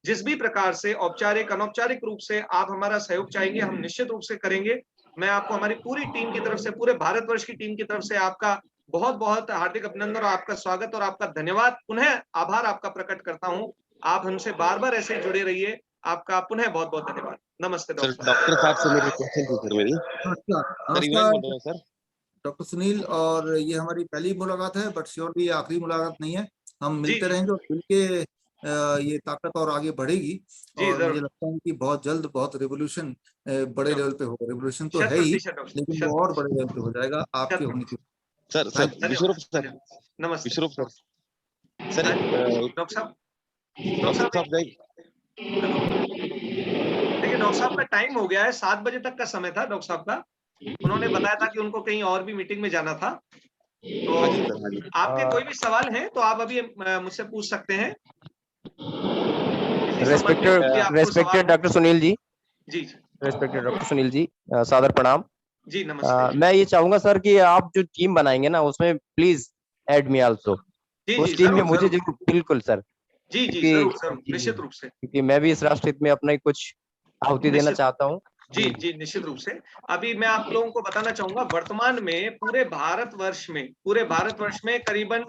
[SPEAKER 2] जिस भी प्रकार से औपचारिक अनौपचारिक रूप से आप हमारा सहयोग चाहेंगे, हम निश्चित रूप से करेंगे। मैं आपको हमारी पूरी टीम की तरफ से, पूरे भारतवर्ष की टीम की तरफ से आपका बहुत बहुत हार्दिक अभिनंदन और आपका स्वागत और आपका धन्यवाद, पुनः आभार आपका प्रकट करता हूं। आप हमसे बार बार ऐसे जुड़े रहिए। आपका पुनः बहुत बहुत धन्यवाद। नमस्ते
[SPEAKER 5] सर। डॉक्टर साहब से मेरी क्वेश्चन थी सर मेरी।
[SPEAKER 3] नमस्कार डॉक्टर सुनील, और ये हमारी पहली मुलाकात है, बट श्योरली ये आखिरी मुलाकात नहीं है। हम मिलते रहेंगे और मिलके ये ताकत और आगे बढ़ेगी। और मुझे लगता है कि बहुत जल्द बहुत रेवोल्यूशन बड़े लेवल पे होगा। रेवोल्यूशन तो है ही, लेकिन वो और बड़े लेवल पे हो जाएगा आपके होने की।
[SPEAKER 5] सर विश्वरूप सर,
[SPEAKER 2] नमस्ते
[SPEAKER 5] विश्वरूप सर। सर
[SPEAKER 2] डॉक्टर साहब, देखिए डॉक्टर साहब का टाइम हो गया है, 7 बजे तक का समय था डॉक्टर साहब का। उन्होंने बताया था कि उनको कहीं और भी मीटिंग में जाना था। तो आपके कोई भी सवाल हैं तो आप अभी मुझसे पूछ सकते हैं।
[SPEAKER 8] Respected doctor Sunil ji.
[SPEAKER 2] जी
[SPEAKER 8] रेस्पेक्टेड डॉक्टर सुनील जी, सादर प्रणाम
[SPEAKER 2] जी। नमस्ते।
[SPEAKER 8] मैं ये चाहूंगा सर कि आप जो टीम बनाएंगे ना, उसमें प्लीज ऐड मी आल्सो। उस टीम में मुझे जरूर, बिल्कुल सर।
[SPEAKER 2] जी जरूर निश्चित रूप से,
[SPEAKER 8] क्योंकि मैं भी इस राष्ट्र हित में अपना कुछ आहुति देना चाहता हूँ।
[SPEAKER 2] जी जी, निश्चित रूप से। अभी मैं आप लोगों को बताना चाहूंगा, वर्तमान में पूरे भारतवर्ष में करीबन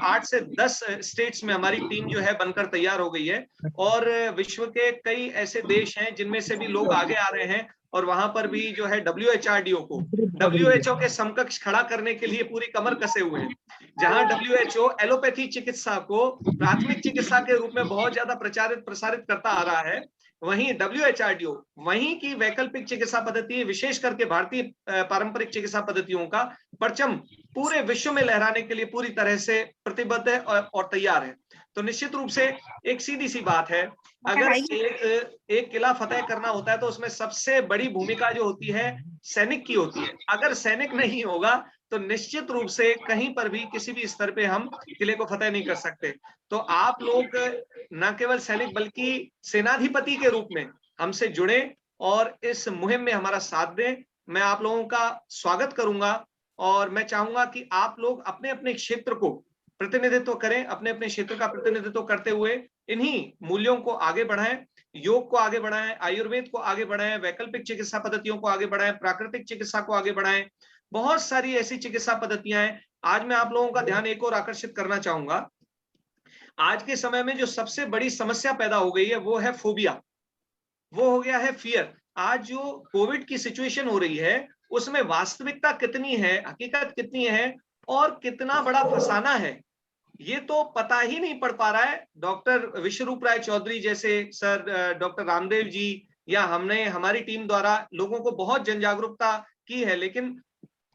[SPEAKER 2] 8 से 10 स्टेट्स में हमारी टीम जो है बनकर तैयार हो गई है, और विश्व के कई ऐसे देश हैं जिनमें से भी लोग आगे आ रहे हैं, और वहां पर भी जो है WHO को WHO के समकक्ष खड़ा करने के लिए पूरी कमर कसे हुए हैं। जहां WHO एलोपैथी चिकित्सा को प्राथमिक चिकित्सा के रूप में बहुत ज्यादा प्रसारित करता आ रहा है, वहीं WHO वहीं की वैकल्पिक चिकित्सा पद्धति, विशेष करके भारतीय पारंपरिक चिकित्सा पद्धतियों का परचम पूरे विश्व में लहराने के लिए पूरी तरह से प्रतिबद्ध है और तैयार है। तो निश्चित रूप से एक सीधी सी बात है, अगर एक किला फतेह करना होता है तो उसमें सबसे बड़ी भूमिका जो होती है सैनिक की होती है। अगर सैनिक नहीं होगा तो निश्चित रूप से कहीं पर भी किसी भी स्तर पे हम किले को फतेह नहीं कर सकते। तो आप लोग न केवल सैनिक बल्कि सेनाधिपति के रूप में हमसे जुड़े और इस मुहिम में हमारा साथ दें। मैं आप लोगों का स्वागत करूंगा और मैं चाहूंगा कि आप लोग अपने अपने क्षेत्र को प्रतिनिधित्व करें, अपने अपने क्षेत्र का प्रतिनिधित्व करते हुए इन्हीं मूल्यों को आगे बढ़ाएं, योग को आगे बढ़ाएं, आयुर्वेद को आगे बढ़ाएं, वैकल्पिक चिकित्सा पद्धतियों को आगे बढ़ाएं, प्राकृतिक चिकित्सा को आगे बढ़ाएं। बहुत सारी ऐसी चिकित्सा पद्धतियां हैं। आज मैं आप लोगों का ध्यान एक और आकर्षित करना चाहूंगा। आज के समय में जो सबसे बड़ी समस्या पैदा हो गई है वो है फोबिया, वो हो गया है फियर। आज जो कोविड की सिचुएशन हो रही है उसमें वास्तविकता कितनी है, हकीकत कितनी है और कितना बड़ा फसाना है, ये तो पता ही नहीं पड़ पा रहा है। डॉक्टर विश्वरूप राय चौधरी जैसे सर, डॉक्टर रामदेव जी या हमने हमारी टीम द्वारा लोगों को बहुत जन जागरूकता की है, लेकिन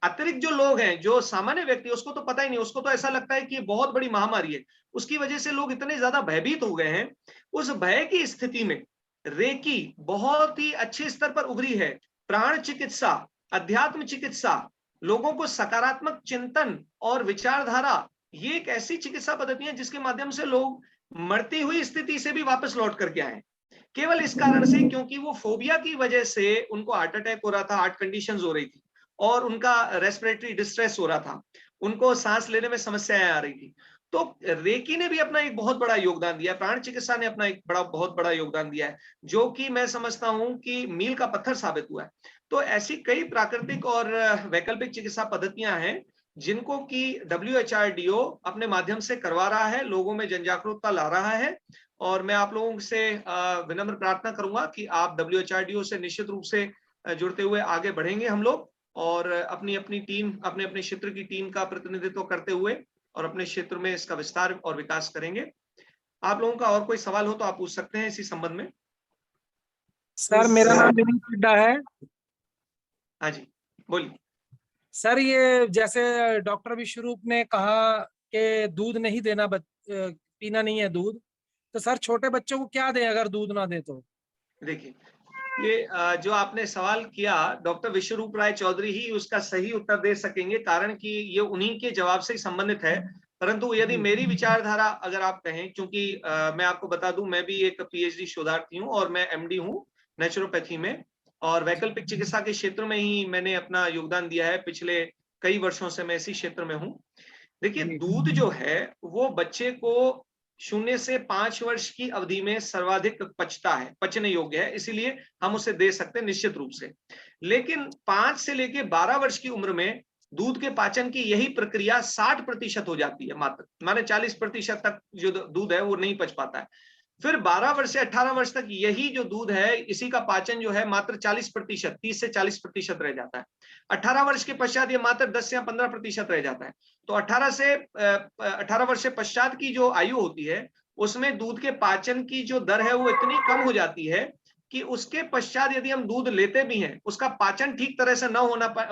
[SPEAKER 2] अतिरिक्त जो लोग हैं, जो सामान्य व्यक्ति, उसको तो पता ही नहीं, उसको तो ऐसा लगता है कि ये बहुत बड़ी महामारी है। उसकी वजह से लोग इतने ज्यादा भयभीत हो गए हैं। उस भय की स्थिति में रेकी बहुत ही अच्छे स्तर पर उभरी है। प्राण चिकित्सा, अध्यात्म चिकित्सा, लोगों को सकारात्मक चिंतन और विचारधारा, ये एक ऐसी चिकित्सा पद्धति है जिसके माध्यम से लोग मरती हुई स्थिति से भी वापस लौट करके आए, केवल इस कारण से क्योंकि वो फोबिया की वजह से उनको हार्ट अटैक हो रहा था, हार्ट कंडीशंस हो रही थी और उनका रेस्पिरेटरी डिस्ट्रेस हो रहा था, उनको सांस लेने में समस्याएं आ रही थी। तो रेकी ने भी अपना एक बहुत बड़ा योगदान दिया, प्राण चिकित्सा ने अपना एक बहुत बड़ा योगदान दिया है, जो कि मैं समझता हूं कि मील का पत्थर साबित हुआ है। तो ऐसी कई प्राकृतिक और वैकल्पिक चिकित्सा पद्धतियां हैं जिनको कि WHO अपने माध्यम से करवा रहा है, लोगों में जन जागरूकता ला रहा है। और मैं आप लोगों से विनम्र प्रार्थना करूंगा कि आप WHO से निश्चित रूप से जुड़ते हुए आगे बढ़ेंगे हम लोग, और अपनी अपनी टीम, अपने अपने क्षेत्र की टीम का प्रतिनिधित्व करते हुए और अपने क्षेत्र में इसका विस्तार और विकास करेंगे। आप लोगों का और कोई सवाल हो तो आप पूछ सकते हैं इसी संबंध में।
[SPEAKER 9] सर मेरा नाम विनीत हुड्डा है।
[SPEAKER 2] हाँ जी, बोलिए।
[SPEAKER 9] सर ये जैसे डॉक्टर विश्वरूप ने कहा कि दूध नहीं देना, पीना नहीं है दूध, तो सर छोटे बच्चों को क्या दें अगर दूध ना दे तो? देखिए,
[SPEAKER 2] ये जो आपने सवाल किया, डॉक्टर विश्वरूप राय चौधरी ही उसका सही उत्तर दे सकेंगे, कारण कि ये उन्हीं के जवाब से ही संबंधित है। परंतु यदि मेरी विचारधारा अगर आप कहें, क्योंकि मैं आपको बता दूं मैं भी एक PhD शोधार्थी हूं और मैं MD हूं नेचुरोपैथी में, और वैकल्पिक चिकित्सा के क्षेत्र में ही मैंने अपना योगदान दिया है। पिछले कई वर्षों से मैं इसी क्षेत्र में हूं। देखिए, दूध जो है वो बच्चे को 0 से 5 वर्ष की अवधि में सर्वाधिक पचता है, पचने योग्य है, इसीलिए हम उसे दे सकते हैं निश्चित रूप से। लेकिन 5 से लेके 12 वर्ष की उम्र में दूध के पाचन की यही प्रक्रिया 60% हो जाती है, मात्र माने 40% तक जो दूध है वो नहीं पच पाता है। फिर 12 वर्ष से 18 वर्ष तक यही जो दूध है, इसी का पाचन जो है मात्र 40%, 30 से 40% रह जाता है। 18 वर्ष के पश्चात ये मात्र 10 या 15% रह जाता है। तो 18 वर्ष से पश्चात की जो आयु होती है उसमें दूध के पाचन की जो दर है वो इतनी कम हो जाती है कि उसके पश्चात यदि हम दूध लेते भी हैं, उसका पाचन ठीक तरह से न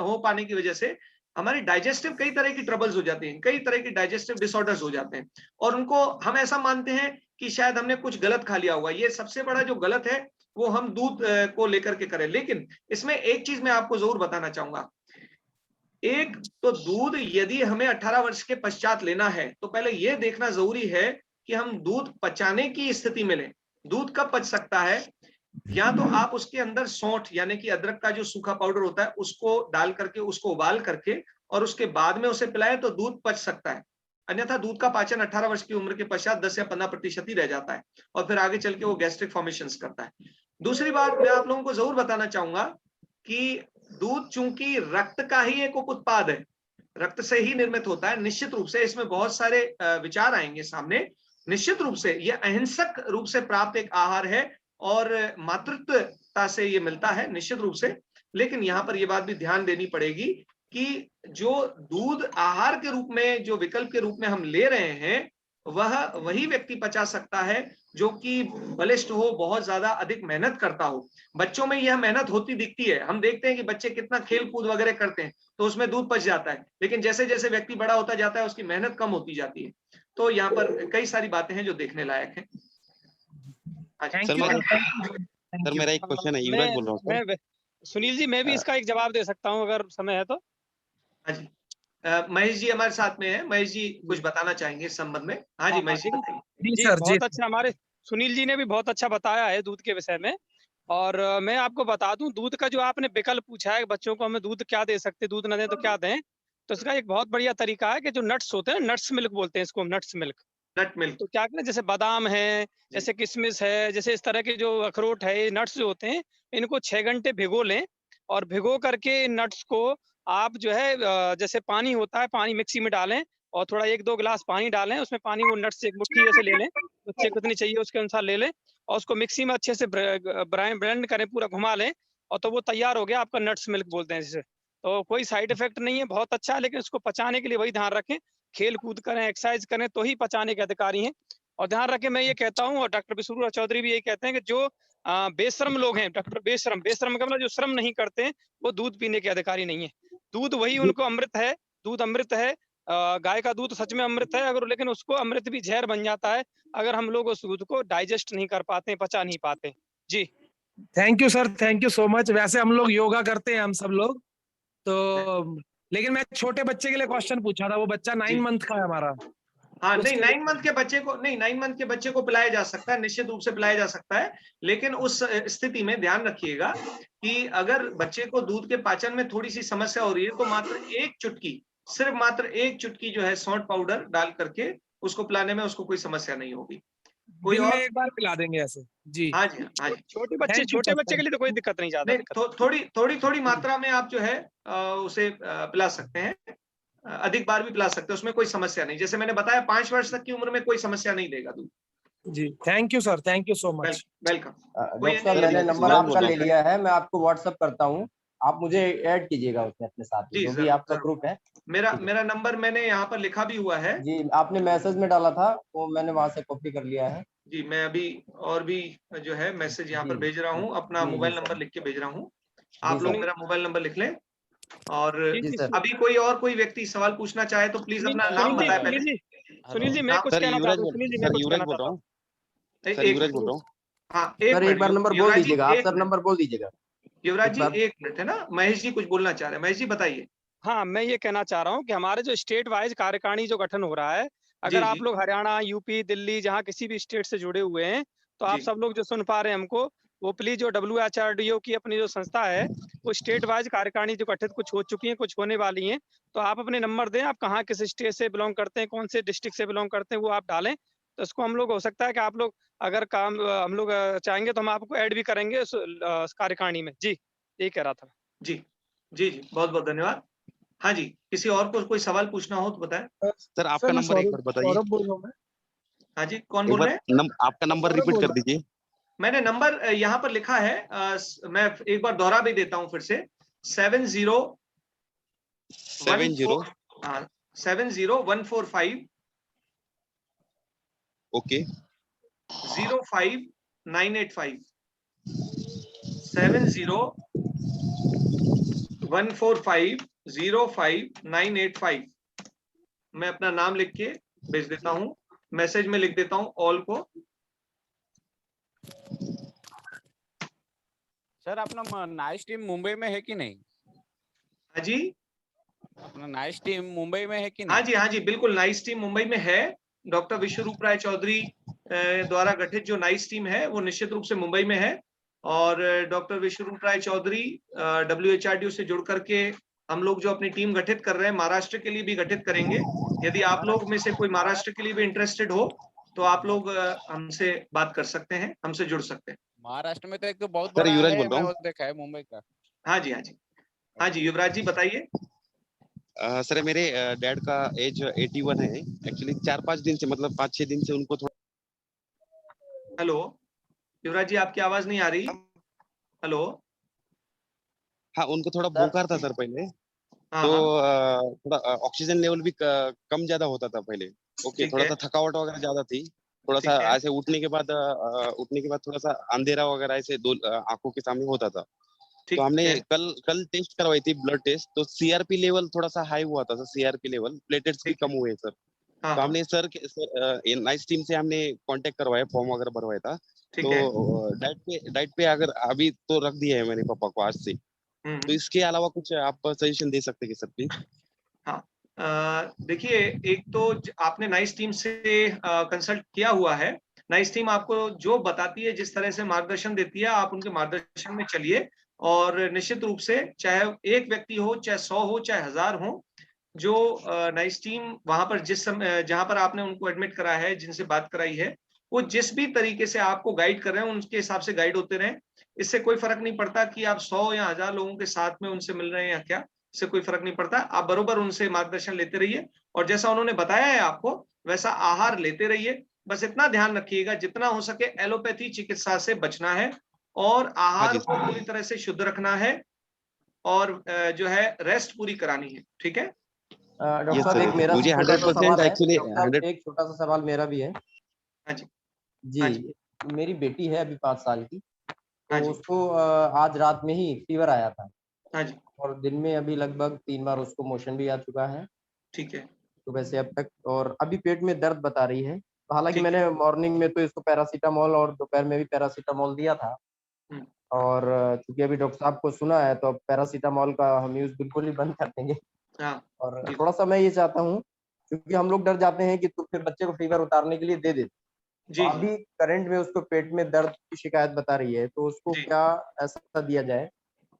[SPEAKER 2] हो पाने की वजह से हमारी डाइजेस्टिव कई तरह की ट्रबल्स हो जाती हैं, कई तरह की डाइजेस्टिव डिसऑर्डर्स हो जाते हैं, और उनको हम ऐसा मानते हैं कि शायद हमने कुछ गलत खा लिया होगा। ये सबसे बड़ा जो गलत है वो हम दूध को लेकर के करें। लेकिन इसमें एक चीज मैं आपको जरूर बताना चाहूंगा, एक तो दूध यदि हमें 18 वर्ष के पश्चात लेना है तो पहले यह देखना जरूरी है कि हम दूध पचाने की स्थिति में लें। दूध कब पच सकता है? या तो आप उसके अंदर सौंठ यानी कि अदरक का जो सूखा पाउडर होता है उसको डाल करके, उसको उबाल करके और उसके बाद में उसे पिलाए तो दूध पच सकता है। अन्यथा दूध का पाचन 18 वर्ष की उम्र के पश्चात 10 या 15% ही रह जाता है और फिर आगे चल के वो गैस्ट्रिक फॉर्मेशंस करता है। दूसरी बात मैं आप लोगों को जरूर बताना चाहूंगा कि दूध चूंकि रक्त का ही एक उप उत्पाद है, रक्त से ही निर्मित होता है, निश्चित रूप से इसमें बहुत सारे विचार आएंगे सामने। निश्चित रूप से यह अहिंसक रूप से प्राप्त एक आहार है और मातृत्वता से ये मिलता है निश्चित रूप से। लेकिन यहाँ पर यह बात भी ध्यान देनी पड़ेगी कि जो दूध आहार के रूप में, जो विकल्प के रूप में हम ले रहे हैं, वह वही व्यक्ति पचा सकता है जो कि बलिष्ठ हो, बहुत ज्यादा अधिक मेहनत करता हो। बच्चों में यह मेहनत होती दिखती है, हम देखते हैं कि बच्चे कितना खेल कूद वगैरह करते हैं तो उसमें दूध पच जाता है, लेकिन जैसे जैसे व्यक्ति बड़ा होता जाता है उसकी मेहनत कम होती जाती है। तो यहाँ पर कई सारी बातें हैं जो देखने लायक हैं।
[SPEAKER 5] सर मेरा एक क्वेश्चन है, युवराज बोल रहा हूँ।
[SPEAKER 7] सुनील जी, मैं भी इसका एक जवाब दे सकता हूँ अगर समय है तो।
[SPEAKER 2] हाँ जी, महेश जी हमारे साथ में है, महेश जी कुछ बताना चाहेंगे इस संबंध में। हाँ जी महेश जी बताइए।
[SPEAKER 7] जी सर, बहुत अच्छा, हमारे सुनील जी ने भी बहुत अच्छा बताया है दूध के विषय में। और मैं आपको बता दूं, दूध का जो आपने विकल्प पूछा है, बच्चों को हमें दूध क्या दे सकते, दूध न दें तो क्या दें, तो इसका एक बहुत बढ़िया तरीका है कि जो नट्स होते हैं, नट्स मिल्क बोलते हैं इसको, नट्स मिल्क,
[SPEAKER 2] नट मिल्क।
[SPEAKER 7] तो क्या करें, जैसे बादाम है, जैसे किशमिश है, जैसे इस तरह के जो अखरोट है, ये नट्स जो होते हैं, इनको 6 घंटे भिगो लें और भिगो करके नट्स को आप जो है जैसे पानी होता है, पानी मिक्सी में डालें और थोड़ा 1-2 गिलास पानी डालें, उसमें पानी वो नट्स एक मुट्ठी जैसे ले लें, बच्चे को कितनी चाहिए उसके अनुसार ले लें और उसको मिक्सी में अच्छे से ब्लेंड करें, पूरा घुमा लें और तो वो तैयार हो गया आपका नट्स मिल्क बोलते हैं जिसे। तो कोई साइड इफेक्ट नहीं है, बहुत अच्छा है, लेकिन उसको पचाने के लिए वही ध्यान रखें, खेल कूद करें, एक्सरसाइज करें तो ही पचाने के अधिकारी हैं। और ध्यान रखें, मैं ये कहता हूँ और डॉक्टर विश्वरूप चौधरी भी यही कहते हैं कि जो बेशरम लोग हैं, डॉक्टर बेशरम का मतलब जो श्रम नहीं करते हैं, वो दूध पीने के अधिकारी नहीं है। दूध वही उनको अमृत है, दूध अमृत है, गाय का दूध सच में अमृत है, अगर लेकिन उसको अमृत भी जहर बन जाता है अगर हम लोग उस दूध को डाइजेस्ट नहीं कर पाते, पचा नहीं पाते। जी
[SPEAKER 9] thank you sir, thank you so much. वैसे हम लोग योगा करते हैं हम सब लोग तो, लेकिन मैं छोटे बच्चे के लिए क्वेश्चन पूछा था, वो बच्चा 9 मंथ का है हमारा।
[SPEAKER 2] हाँ नहीं, 9 मंथ के बच्चे को नहीं, 9 मंथ के बच्चे को पिलाया जा सकता है, निश्चित रूप से पिलाया जा सकता है, लेकिन उस स्थिति में ध्यान रखिएगा कि अगर बच्चे को दूध के पाचन में थोड़ी सी समस्या हो रही है तो मात्र 1 चुटकी, सिर्फ मात्र 1 चुटकी जो है सौंठ पाउडर डाल करके उसको पिलाने में उसको कोई समस्या नहीं होगी। कोई
[SPEAKER 9] दिन
[SPEAKER 2] और
[SPEAKER 9] में एक बार पिला देंगे ऐसे। जी
[SPEAKER 2] हाँ जी, हाँ जी।
[SPEAKER 7] छोटे बच्चे के लिए तो कोई दिक्कत नहीं, ज्यादा
[SPEAKER 2] नहीं, थोड़ी मात्रा में आप जो है उसे पिला सकते हैं, अधिक बार भी पिला सकते हैं, उसमें कोई समस्या नहीं। जैसे मैंने बताया 5 वर्ष तक की उम्र में कोई समस्या नहीं देगा दूध।
[SPEAKER 9] जी thank you sir, thank you so much.
[SPEAKER 2] Welcome.
[SPEAKER 8] Doctor साहब मैंने नंबर आपका ले लिया है, मैं आपको व्हाट्सएप करता हूँ, आप मुझे ऐड कीजिएगा उसमें अपने साथ में, जो भी आपका ग्रुप है।
[SPEAKER 2] मेरा नंबर मैंने यहाँ पर लिखा भी हुआ है।
[SPEAKER 8] जी आपने मैसेज में डाला था, वो मैंने वहां से कॉपी कर लिया है।
[SPEAKER 2] जी मैं अभी और भी जो है मैसेज यहाँ पर भेज रहा हूँ, अपना मोबाइल नंबर लिख के भेज रहा हूँ, आप लोग मेरा मोबाइल नंबर लिख लें। और अभी कोई व्यक्ति सवाल पूछना चाहे तो प्लीज अपना नाम बताए पहले।
[SPEAKER 7] सुनील जी मैं कुछ कहना चाहता हूँ, सुनील जी मैं कुछ कहना चाहता हूँ।
[SPEAKER 2] हाँ
[SPEAKER 8] एक बार नंबर बोल दीजिएगा आप, सर नंबर बोल दीजिएगा।
[SPEAKER 2] युवराज जी 1 मिनट है ना, महेश जी कुछ बोलना चाह रहे हैं, महेश जी बताइए।
[SPEAKER 7] हाँ मैं ये कहना चाह रहा हूँ कि हमारे जो स्टेट वाइज कार्यकारिणी जो गठन हो रहा है, अगर आप लोग हरियाणा, यूपी, दिल्ली, जहाँ किसी भी स्टेट से जुड़े हुए हैं, तो आप सब लोग जो सुन पा रहे हैं हमको, वो प्लीज जो WHRDO की अपनी जो संस्था है, वो स्टेट वाइज कार्यकारिणी जो गठित कुछ हो चुकी है, कुछ होने वाली हैं, तो आप अपने नंबर दें, आप कहाँ किस स्टेट से बिलोंग करते हैं, कौन से डिस्ट्रिक्ट से बिलोंग करते हैं, वो आप डालें, तो इसको हम लोग हो सकता है कि आप लोग अगर काम हम लोग चाहेंगे तो हम आपको ऐड भी करेंगे उस कार्यकारिणी में। जी यही कह रहा था।
[SPEAKER 2] जी बहुत बहुत धन्यवाद। हाँ जी, किसी और को कोई सवाल पूछना हो तो बताएं।
[SPEAKER 5] सर आपका नंबर एक बार बताइए।
[SPEAKER 9] सौरभ बोल रहा हूं मैं।
[SPEAKER 2] हाँ जी, कौन बोल रहे हैं?
[SPEAKER 5] आपका नंबर रिपीट कर दीजिए।
[SPEAKER 2] मैंने नंबर यहाँ पर लिखा है, मैं एक बार दोहरा भी देता हूँ फिर से, 70145
[SPEAKER 5] ओके
[SPEAKER 2] 05985 70145 05985। मैं अपना नाम लिख के भेज देता हूँ, मैसेज में लिख देता हूँ ऑल को।
[SPEAKER 10] सर अपना नाइस टीम मुंबई में है कि नहीं?
[SPEAKER 2] हाँ जी,
[SPEAKER 10] अपना नाइस टीम मुंबई में है कि नहीं?
[SPEAKER 2] हाँ जी बिल्कुल, नाइस टीम मुंबई में है। डॉक्टर विश्वरूप राय चौधरी द्वारा गठित जो नाइस टीम है वो निश्चित रूप से मुंबई में है, और डॉक्टर विश्वरूप राय चौधरी WHRDO से जुड़ करके हम लोग जो अपनी टीम गठित कर रहे हैं, महाराष्ट्र के लिए भी गठित करेंगे। यदि आप लोग में से कोई महाराष्ट्र के लिए भी इंटरेस्टेड हो तो आप लोग हमसे बात कर सकते हैं, हमसे जुड़ सकते हैं।
[SPEAKER 10] महाराष्ट्र में तो एक तो बहुत
[SPEAKER 5] सर
[SPEAKER 10] बड़ा
[SPEAKER 5] युवराज
[SPEAKER 10] है,
[SPEAKER 5] बोल रहा
[SPEAKER 10] मैं
[SPEAKER 5] हूँ।
[SPEAKER 10] वो देखा है मुंबई का।
[SPEAKER 2] हाँ जी, हाँ जी, हाँ जी, युवराज जी बताइए।
[SPEAKER 5] सर मेरे डैड का एज 81 है एक्चुअली। 4-5 दिन से, मतलब 5-6 दिन से उनको थोड़ा।
[SPEAKER 2] हेलो युवराज जी, आपकी आवाज नहीं आ रही। हेलो।
[SPEAKER 5] हाँ, उनको थोड़ा
[SPEAKER 8] सर
[SPEAKER 5] बुखार था सर पहले।
[SPEAKER 2] हाँ
[SPEAKER 5] तो
[SPEAKER 2] हाँ,
[SPEAKER 5] थोड़ा ऑक्सीजन लेवल भी कम ज्यादा होता था पहले। ओके,
[SPEAKER 2] ठीक
[SPEAKER 5] थोड़ा
[SPEAKER 2] है,
[SPEAKER 5] सा थकावट वगैरह ज्यादा थी। थोड़ा सा
[SPEAKER 2] ठीक है,
[SPEAKER 5] ऐसे उठने के बाद थोड़ा सा अंधेरा वगैरह ऐसे दो आंखों के सामने होता था। तो
[SPEAKER 2] ठीक
[SPEAKER 5] हमने
[SPEAKER 2] है।
[SPEAKER 5] कल कल टेस्ट करवाई थी, ब्लड टेस्ट। तो सीआरपी लेवल थोड़ा सा हाई हुआ था सर। सीआरपी लेवल, प्लेटलेट्स भी
[SPEAKER 2] ठीक है।
[SPEAKER 5] कम हुए सर।
[SPEAKER 2] हाँ
[SPEAKER 5] तो
[SPEAKER 2] हाँ,
[SPEAKER 5] हमने सर नाइस टीम से हमने कांटेक्ट करवाया, फॉर्म वगैरह भरवाया था।
[SPEAKER 2] ठीक है।
[SPEAKER 5] तो डाइट पे अगर अभी तो रख दिया है मैंने पापा को आज से। तो
[SPEAKER 2] हम्म।
[SPEAKER 5] इसके अलावा कुछ आप सजेशन दे सकते हैं सर प्लीज?
[SPEAKER 2] हाँ, देखिए, एक तो आपने नाइस टीम से कंसल्ट किया हुआ है। नाइस टीम आपको जो बताती है, जिस तरह से मार्गदर्शन देती है, आप उनके मार्गदर्शन में चलिए। और निश्चित रूप से, चाहे एक व्यक्ति हो, चाहे 100 हो, चाहे 1000 हो, जो नाइस टीम वहां पर जिस समय जहां पर आपने उनको एडमिट करा है, जिनसे बात कराई है, वो जिस भी तरीके से आपको गाइड कर रहे हैं, उनके हिसाब से गाइड होते रहें। इससे कोई फर्क नहीं पड़ता कि आप 100 या 1000 लोगों के साथ में उनसे मिल रहे हैं या क्या, इससे कोई फर्क नहीं पड़ता। आप बरोबर उनसे मार्गदर्शन लेते रहिए, और जैसा उन्होंने बताया है आपको, वैसा आहार लेते रहिए। बस इतना ध्यान रखिएगा, जितना हो सके एलोपैथी चिकित्सा से बचना है, और
[SPEAKER 5] हाँ
[SPEAKER 2] आहार
[SPEAKER 5] जी
[SPEAKER 2] को
[SPEAKER 5] सर।
[SPEAKER 2] पूरी तरह से शुद्ध रखना है, और जो है रेस्ट पूरी करानी है। ठीक है।
[SPEAKER 8] डॉक्टर
[SPEAKER 5] यस
[SPEAKER 8] साहब
[SPEAKER 5] सर,
[SPEAKER 8] एक मेरा
[SPEAKER 5] मुझे
[SPEAKER 8] छोटा सा
[SPEAKER 5] 100%
[SPEAKER 8] सवाल है।
[SPEAKER 5] एक्चुअली
[SPEAKER 8] डॉक्टर साहब
[SPEAKER 5] 100।
[SPEAKER 8] एक छोटा सा सवाल मेरा भी है।
[SPEAKER 2] हाँ जी,
[SPEAKER 8] जी,
[SPEAKER 2] हाँ जी,
[SPEAKER 8] मेरी बेटी है अभी 5 साल की।
[SPEAKER 2] हाँ
[SPEAKER 8] तो
[SPEAKER 2] जी,
[SPEAKER 8] उसको आज रात में ही फीवर आया था,
[SPEAKER 2] हाँ जी,
[SPEAKER 8] और दिन में अभी लगभग 3 बार उसको मोशन भी आ चुका है
[SPEAKER 2] ठीक है,
[SPEAKER 8] सुबह से अब तक, और अभी पेट में दर्द बता रही है। तो हालांकि
[SPEAKER 2] ठीक है।
[SPEAKER 8] मैंने मॉर्निंग में तो इसको पैरासीटामोल और दोपहर में भी पैरासीटामोल दिया था,
[SPEAKER 2] हुँ,
[SPEAKER 8] और चूंकि अभी डॉक्टर साहब को सुना है तो अब पैरासीटामोल का हम यूज बिल्कुल ही बंद कर देंगे।
[SPEAKER 2] हाँ,
[SPEAKER 8] और
[SPEAKER 2] बिल्कुल।
[SPEAKER 8] थोड़ा सा मैं ये चाहता हूँ, क्योंकि हम लोग डर जाते हैं कि तो फिर बच्चे को फीवर उतारने के लिए दे देते। तो
[SPEAKER 2] जी, जी,
[SPEAKER 8] अभी करंट में उसको पेट में दर्द की शिकायत बता रही है, तो उसको
[SPEAKER 2] जी,
[SPEAKER 8] क्या ऐसा दिया जाए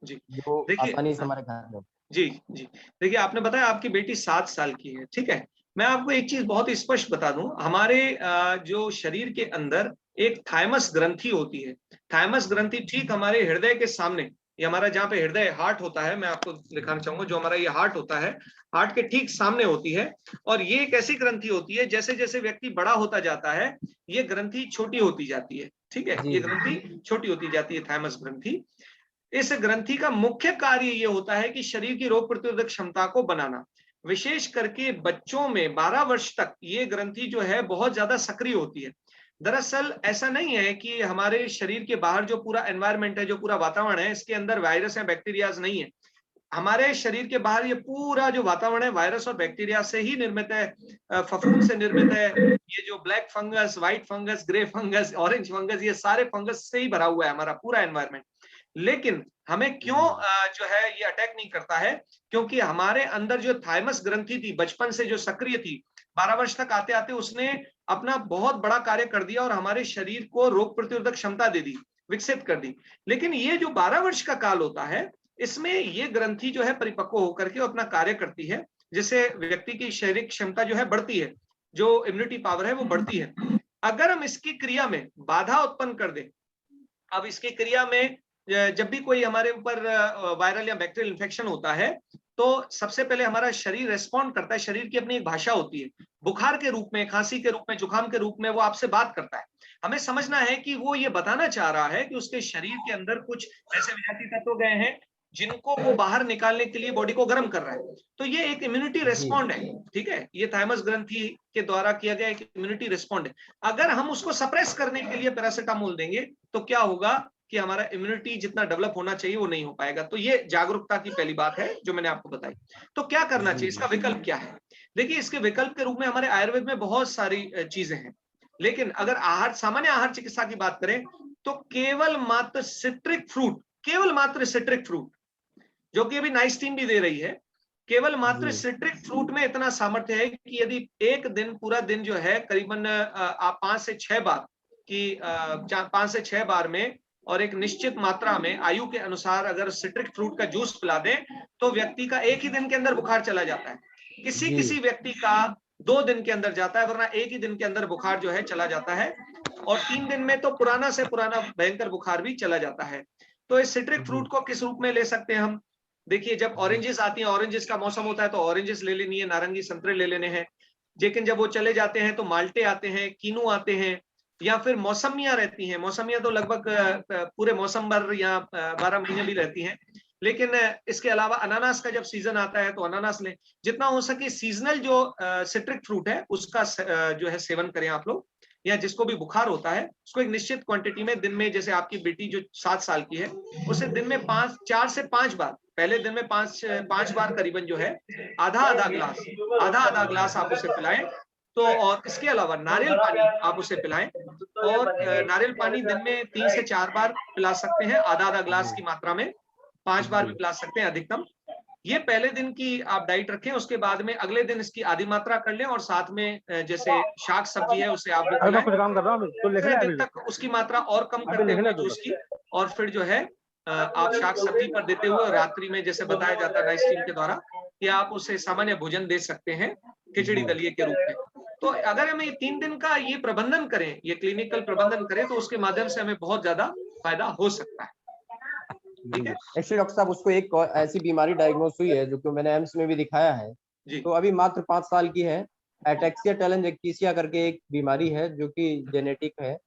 [SPEAKER 2] जी।
[SPEAKER 8] जो
[SPEAKER 2] देखिए,
[SPEAKER 8] आसानी से
[SPEAKER 2] हाँ,
[SPEAKER 8] हमारे घर में हो?
[SPEAKER 2] जी, जी। देखिए, आपने बताया आपकी बेटी 7 साल की है, ठीक है? मैं आपको एक चीज़ बहुत स्पष्ट बता दूँ, हमारे जो शरीर के अंदर एक थाइमस ग्रंथि होती है। थाइमस ग्रंथि ठीक हमारे हृदय के सामने, ये हमारा जहाँ पे हृदय हार्ट होता है, मैं आपको दिखाना चाहूँगा, जो हमारा ये हार्ट होता है, हार्ट के ठीक सामने होती है। और ये एक ऐसी ग्रंथि होती है, जैसे-जैसे व्यक्ति बड़ा होता जाता है, ये ग्रंथि छोटी होती जाती है, ठीक है?
[SPEAKER 8] जी
[SPEAKER 2] ये
[SPEAKER 8] जी।
[SPEAKER 2] ग्रंथि छोटी होती जाती है, थाइमस ग्रंथि। इस ग्रंथि का मुख्य कार्य ये होता है कि शरीर की रोग प्रतिरोधक क्षमता को बनाना। विशेष करके बच्चों में 12 वर्ष तक ये ग्रंथि जो है बहुत ज्यादा सक्रिय होती है। दरअसल ऐसा नहीं है कि हमारे शरीर के बाहर जो पूरा एनवायरनमेंट है, जो पूरा वातावरण है, इसके अंदर वायरस या बैक्टीरियाज नहीं है। हमारे शरीर के बाहर ये पूरा जो वातावरण है, वायरस और बैक्टीरिया से ही निर्मित है, फफूंद से निर्मित है। ये जो black fungus, white fungus, grey fungus, orange fungus, ये सारे फंगस से ही भरा हुआ है हमारा पूरा एनवायरनमेंट। लेकिन हमें क्यों जो है ये अटैक नहीं करता है? क्योंकि हमारे अंदर जो थाइमस ग्रंथि थी, बचपन से जो सक्रिय थी, 12 वर्ष तक आते आते उसने अपना बहुत बड़ा कार्य कर दिया, और हमारे शरीर को रोग प्रतिरोधक क्षमता दे दी, विकसित कर दी। लेकिन ये जो 12 वर्ष का काल होता है, इसमें ये ग्रंथि जो है परिपक्व होकर के अपना कार्य करती है, जिससे व्यक्ति की शारीरिक क्षमता जो है बढ़ती है, जो इम्यूनिटी पावर है वो बढ़ती है। अगर हम इसकी क्रिया में बाधा उत्पन्न कर दें, अब इसकी क्रिया में जब भी कोई हमारे ऊपर वायरल या बैक्टीरियल इन्फेक्शन होता है, तो सबसे पहले हमारा शरीर रेस्पॉन्ड करता है। शरीर की अपनी एक भाषा होती है, बुखार के रूप में, खांसी के रूप में, जुकाम के रूप में वो आपसे बात करता है। हमें समझना है कि वो ये बताना चाह रहा है कि उसके शरीर के अंदर कुछ ऐसे विजातीय तत्व गए हैं, जिनको वो बाहर निकालने के लिए बॉडी को गर्म कर रहा है। तो ये एक इम्यूनिटी
[SPEAKER 8] जी
[SPEAKER 2] रेस्पॉन्ड है, ठीक है? ये थाइमस ग्रंथि के द्वारा किया गया एक इम्यूनिटी रेस्पॉन्ड है। अगर हम उसको सप्रेस करने के लिए पैरासिटामोल देंगे, तो क्या होगा कि हमारा इम्यूनिटी जितना डेवलप होना चाहिए वो नहीं हो पाएगा। तो ये जागरूकता की पहली बात है जो मैंने आपको बताई। तो क्या करना
[SPEAKER 8] जी
[SPEAKER 2] चाहिए,
[SPEAKER 8] जी।
[SPEAKER 2] इसका विकल्प क्या है? देखिए, इसके विकल्प के रूप में हमारे आयुर्वेद में बहुत सारी चीजें हैं। लेकिन अगर आहार, सामान्य आहार चिकित्सा की बात करें, तो केवल मात्र सिट्रिक फ्रूट, केवल मात्र सिट्रिक फ्रूट, जो कि अभी नाइस टीम भी दे रही है, केवल मात्र
[SPEAKER 8] जी
[SPEAKER 2] सिट्रिक फ्रूट में इतना सामर्थ्य है कि यदि एक दिन, पूरा दिन जो है करीबन आप 5 से 6 बार की 5 से 6 बार में, और एक निश्चित मात्रा में आयु के अनुसार अगर सिट्रिक फ्रूट का जूस पिला दें, तो व्यक्ति का एक ही दिन के अंदर बुखार चला जाता है। किसी
[SPEAKER 8] जी
[SPEAKER 2] किसी व्यक्ति का 2 दिन के अंदर जाता है, वरना एक ही दिन के अंदर बुखार जो है चला जाता है। और 3 दिन में तो पुराना से पुराना भयंकर बुखार भी चला जाता है। तो इस सिट्रिक फ्रूट को किस रूप में ले सकते हैं हम? देखिए, जब ऑरेंजेस आती हैं, ऑरेंजेस का मौसम होता है तो ऑरेंजेस ले लेनी है, नारंगी संतरे ले लेने हैं। लेकिन जब वो चले जाते हैं तो माल्टे आते हैं, कीनू आते हैं, या फिर मौसमियां रहती हैं। मौसमियां तो लगभग पूरे मौसम भर या 12 महीने भी रहती हैं। लेकिन इसके अलावा अनानास का जब सीजन आता है तो अनानास लें। जितना हो सके सीजनल जो सिट्रिक फ्रूट है उसका जो है सेवन करें आप लोग, या जिसको भी बुखार होता है उसको एक निश्चित क्वांटिटी में दिन में, जैसे आपकी बेटी जो 7 साल की है उसे दिन में 4 से 5 बार, पहले दिन में 5 बार करीबन जो है आधा ग्लास आप उसे पिलाएं। तो और इसके अलावा नारियल पानी आप उसे पिलाएं, और नारियल पानी दिन में 3 से 4 बार पिला सकते हैं, आधा ग्लास की मात्रा में। 5 बार भी पिला सकते हैं अधिकतम। ये पहले दिन की आप डाइट रखें, उसके बाद में अगले दिन इसकी आधी मात्रा कर लें, और साथ में जैसे शाक सब्जी है उसे आप दिन तक उसकी मात्रा और कम करते हुए जूस की, और फिर जो है आप शाक सब्जी पर देते हुए रात्रि में, जैसे बताया जाता है राइस स्टीम के द्वारा, कि आप उसे सामान्य भोजन दे सकते हैं खिचड़ी दलिए के रूप में। तो अगर हम ये 3 दिन का ये प्रबंधन करें, ये क्लिनिकल प्रबंधन करें, तो उसके माध्यम से हमें बहुत ज्यादा फायदा हो सकता है। ठीक है।
[SPEAKER 8] एक्चुअली डॉक्टर साहब, उसको एक ऐसी बीमारी डायग्नोस हुई है जो कि मैंने एम्स में भी दिखाया है। तो अभी मात्र 5 साल की है, एटेक्सिया टेलेंजेक्टिसिया करके एक बीमारी है जो कि जेनेटिक है।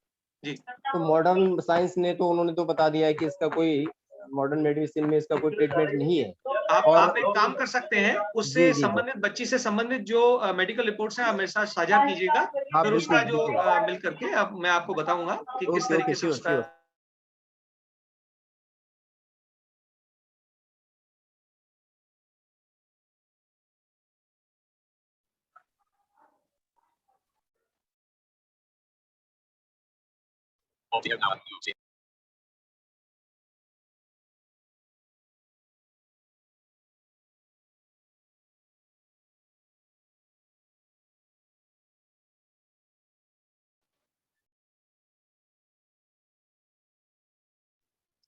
[SPEAKER 8] तो मॉडर्न साइंस ने तो उन्होंने तो बता दिया है कि इसका कोई, मॉडर्न मेडिसिन में इसका कोई ट्रीटमेंट नहीं है।
[SPEAKER 2] आप एक काम कर सकते हैं, उससे संबंधित, बच्ची से संबंधित जो मेडिकल रिपोर्ट्स हैं आप मेरे साथ साझा कीजिएगा, फिर उसका जो मिल करके मैं आपको बताऊंगा कि किस तरीके से उसका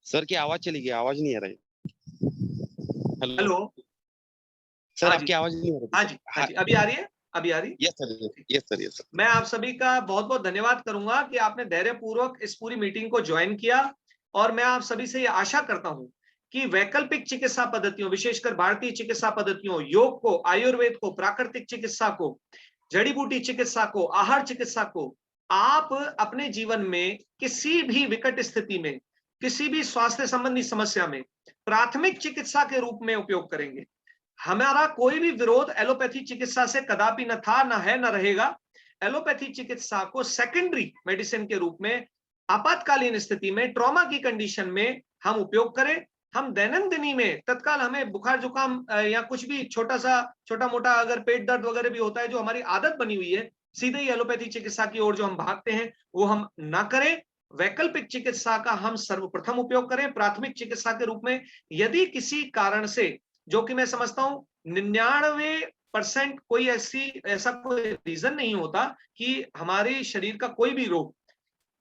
[SPEAKER 5] सर की आवाज चली गई, आवाज नहीं आ रही।
[SPEAKER 2] हेलो
[SPEAKER 5] सर, आपकी आवाज नहीं आ रही।
[SPEAKER 2] हाँ जी, अभी आ रही है? अभी आ रही है?
[SPEAKER 5] Yes sir.
[SPEAKER 2] मैं आप सभी का बहुत बहुत धन्यवाद करूंगा कि आपने धैर्यपूर्वक इस पूरी मीटिंग को ज्वाइन किया, और मैं आप सभी से ये आशा करता हूं कि वैकल्पिक चिकित्सा पद्धतियों, विशेषकर भारतीय चिकित्सा पद्धतियों, योग को, आयुर्वेद को, प्राकृतिक चिकित्सा को, जड़ी बूटी चिकित्सा को, आहार चिकित्सा को आप अपने जीवन में किसी भी विकट स्थिति में, किसी भी स्वास्थ्य संबंधी समस्या में प्राथमिक चिकित्सा के रूप में उपयोग करेंगे। हमारा कोई भी विरोध एलोपैथी चिकित्सा से कदापि न था, न है, न रहेगा। एलोपैथी चिकित्सा को सेकेंडरी मेडिसिन के रूप में आपातकालीन स्थिति में, ट्रॉमा की कंडीशन में हम उपयोग करें। हम दैनंदिनी में तत्काल हमें बुखार जुकाम या कुछ भी छोटा मोटा अगर पेट दर्द वगैरह भी होता है, जो हमारी आदत बनी हुई है सीधे ही एलोपैथी चिकित्सा की ओर जो हम भागते हैं, वो हम ना करें। वैकल्पिक चिकित्सा का हम सर्वप्रथम उपयोग करें प्राथमिक चिकित्सा के रूप में। यदि किसी कारण से, जो कि मैं समझता हूं 99% कोई ऐसा कोई रीजन नहीं होता कि हमारे शरीर का कोई भी रोग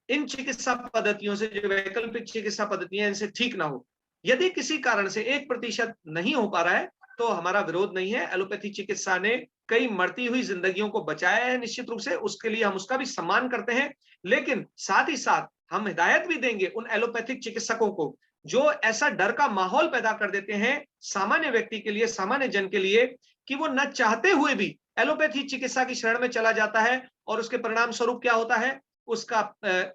[SPEAKER 2] इन चिकित्सा पद्धतियों से, जो वैकल्पिक चिकित्सा पद्धतियां, इनसे ठीक ना हो। यदि किसी कारण से 1% नहीं हो पा रहा है तो हमारा विरोध नहीं है। एलोपैथी चिकित्सा ने कई मरती हुई जिंदगियों को बचाया है, निश्चित रूप से उसके लिए हम उसका भी सम्मान करते हैं। लेकिन साथ ही साथ हम हिदायत भी देंगे उन एलोपैथिक चिकित्सकों को जो ऐसा डर का माहौल पैदा कर देते हैं सामान्य व्यक्ति के लिए, सामान्य जन के लिए, कि वो न चाहते हुए भी एलोपैथी चिकित्सा की शरण में चला जाता है, और उसके परिणाम स्वरूप क्या होता है, उसका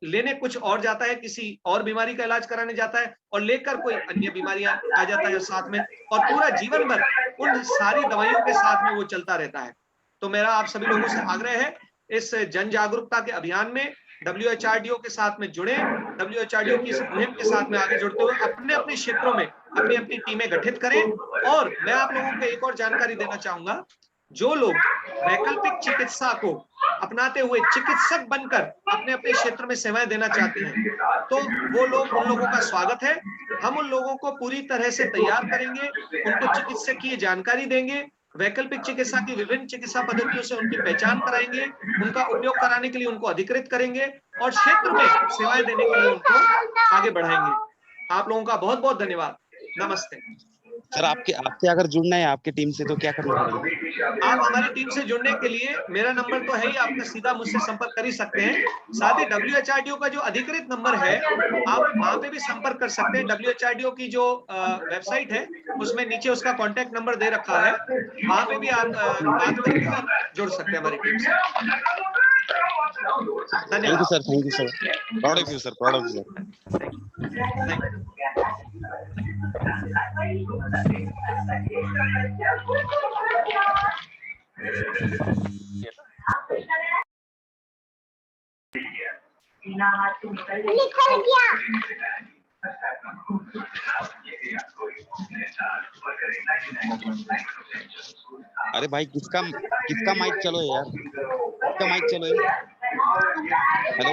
[SPEAKER 2] लेने कुछ और जाता है, किसी और बीमारी का इलाज कराने जाता है, और लेकर कोई अन्य बीमारियां आ जाता है साथ में, और पूरा जीवन भर उन सारी दवाइयों के साथ में वो चलता रहता है। तो मेरा आप सभी लोगों से आग्रह है, इस जन जागरूकता के अभियान में WHRDO के साथ में जुड़े। WHRDO की इस मुहिम के साथ में आगे जुड़ते हुए अपने अपने क्षेत्रों में अपनी अपनी टीमें गठित करें। और मैं आप लोगों को एक और जानकारी देना चाहूंगा, जो लोग वैकल्पिक चिकित्सा को अपनाते हुए चिकित्सक बनकर अपने अपने क्षेत्र में सेवाएं देना चाहते हैं, तो वो लोग, उन लोगों का स्वागत है। हम उन लोगों को पूरी तरह से तैयार करेंगे, उनको चिकित्सकीय जानकारी देंगे, वैकल्पिक चिकित्सा की विभिन्न चिकित्सा पद्धतियों से उनकी पहचान कराएंगे, उनका उपयोग कराने के लिए उनको अधिकृत करेंगे, और क्षेत्र में सेवाएं देने के लिए उनको आगे बढ़ाएंगे। आप लोगों का बहुत बहुत धन्यवाद। नमस्ते।
[SPEAKER 5] सर आपसे अगर जुड़ना है आपके टीम से तो क्या करना पड़ेगा?
[SPEAKER 2] आप हमारी टीम से जुड़ने के लिए मेरा नंबर तो है ही, आपका सीधा मुझसे संपर्क कर ही सकते हैं। साथ ही WHRDO का जो अधिकृत नंबर है आप वहां पे भी संपर्क कर सकते हैं। WHRDO की जो वेबसाइट है उसमें नीचे उसका कॉन्टैक्ट नंबर दे रखा है, वहां पे भी आप बात करके जुड़ सकते हैं हमारी टीम से।
[SPEAKER 5] Thank you sir, thank you sir, proud of you sir, proud of you sir. अरे भाई किसका माइक चलो यार, किसका माइक चलो यार, हेलो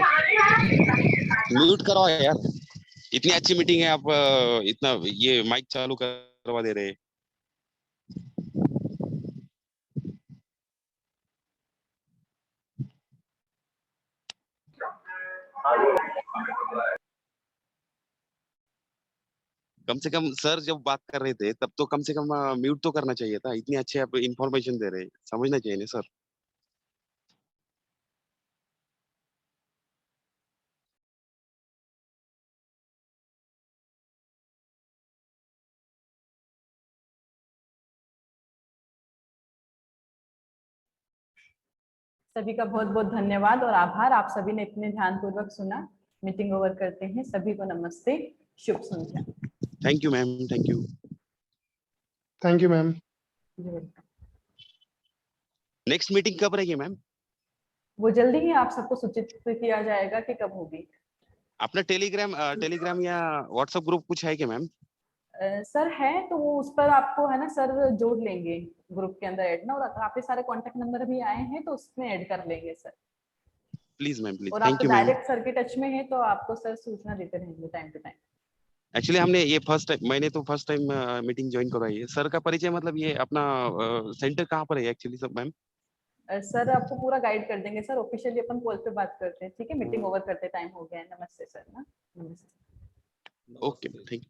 [SPEAKER 5] म्यूट करो यार, इतनी अच्छी मीटिंग है आप इतना ये माइक चालू करवा दे रहे हैं। कम से कम सर जब बात कर रहे थे तब तो कम से कम म्यूट तो करना चाहिए था, इतनी अच्छे आप इंफॉर्मेशन दे रहे हैं, समझना चाहिए ना सर।
[SPEAKER 1] सभी का बहुत बहुत धन्यवाद और आभार, आप सभी ने इतने ध्यानपूर्वक सुना। मीटिंग ओवर करते हैं, सभी को नमस्ते, शुभ संध्या।
[SPEAKER 5] Thank you ma'am, thank you.
[SPEAKER 11] Thank you ma'am.
[SPEAKER 5] Next meeting कब रहेगी मैम?
[SPEAKER 1] वो जल्दी ही आप सबको सूचित किया जाएगा कि कब होगी।
[SPEAKER 5] अपना टेलीग्राम या व्हाट्सएप ग्रुप कुछ है क्या मैम?
[SPEAKER 1] सर है तो वो उस पर आपको है ना सर जोड़ लेंगे ग्रुप के अंदर ऐड ना, और काफी सारे कांटेक्ट नंबर भी आए हैं तो उसमें ऐड कर लेंगे सर।
[SPEAKER 5] प्लीज मैम, प्लीज,
[SPEAKER 1] और
[SPEAKER 5] थैंक
[SPEAKER 1] आप
[SPEAKER 5] यू मैम।
[SPEAKER 1] डायरेक्ट सर के टच में है तो आपको सर सूचना देते रहेंगे टाइम टू टाइम।
[SPEAKER 5] एक्चुअली हमने ये मैंने तो फर्स्ट टाइम मीटिंग ज्वाइन करवाई है। सर का परिचय मतलब ये अपना सेंटर कहाँ पर है एक्चुअली सब मैम?
[SPEAKER 1] सर आपको पूरा गाइड कर देंगे सर, ऑफिशियली अपन कॉल पे बात करते हैं, ठीक है? मीटिंग ओवर करते टाइम हो गया है। नमस्ते सर ना, नमस्ते।
[SPEAKER 5] Okay, thank you.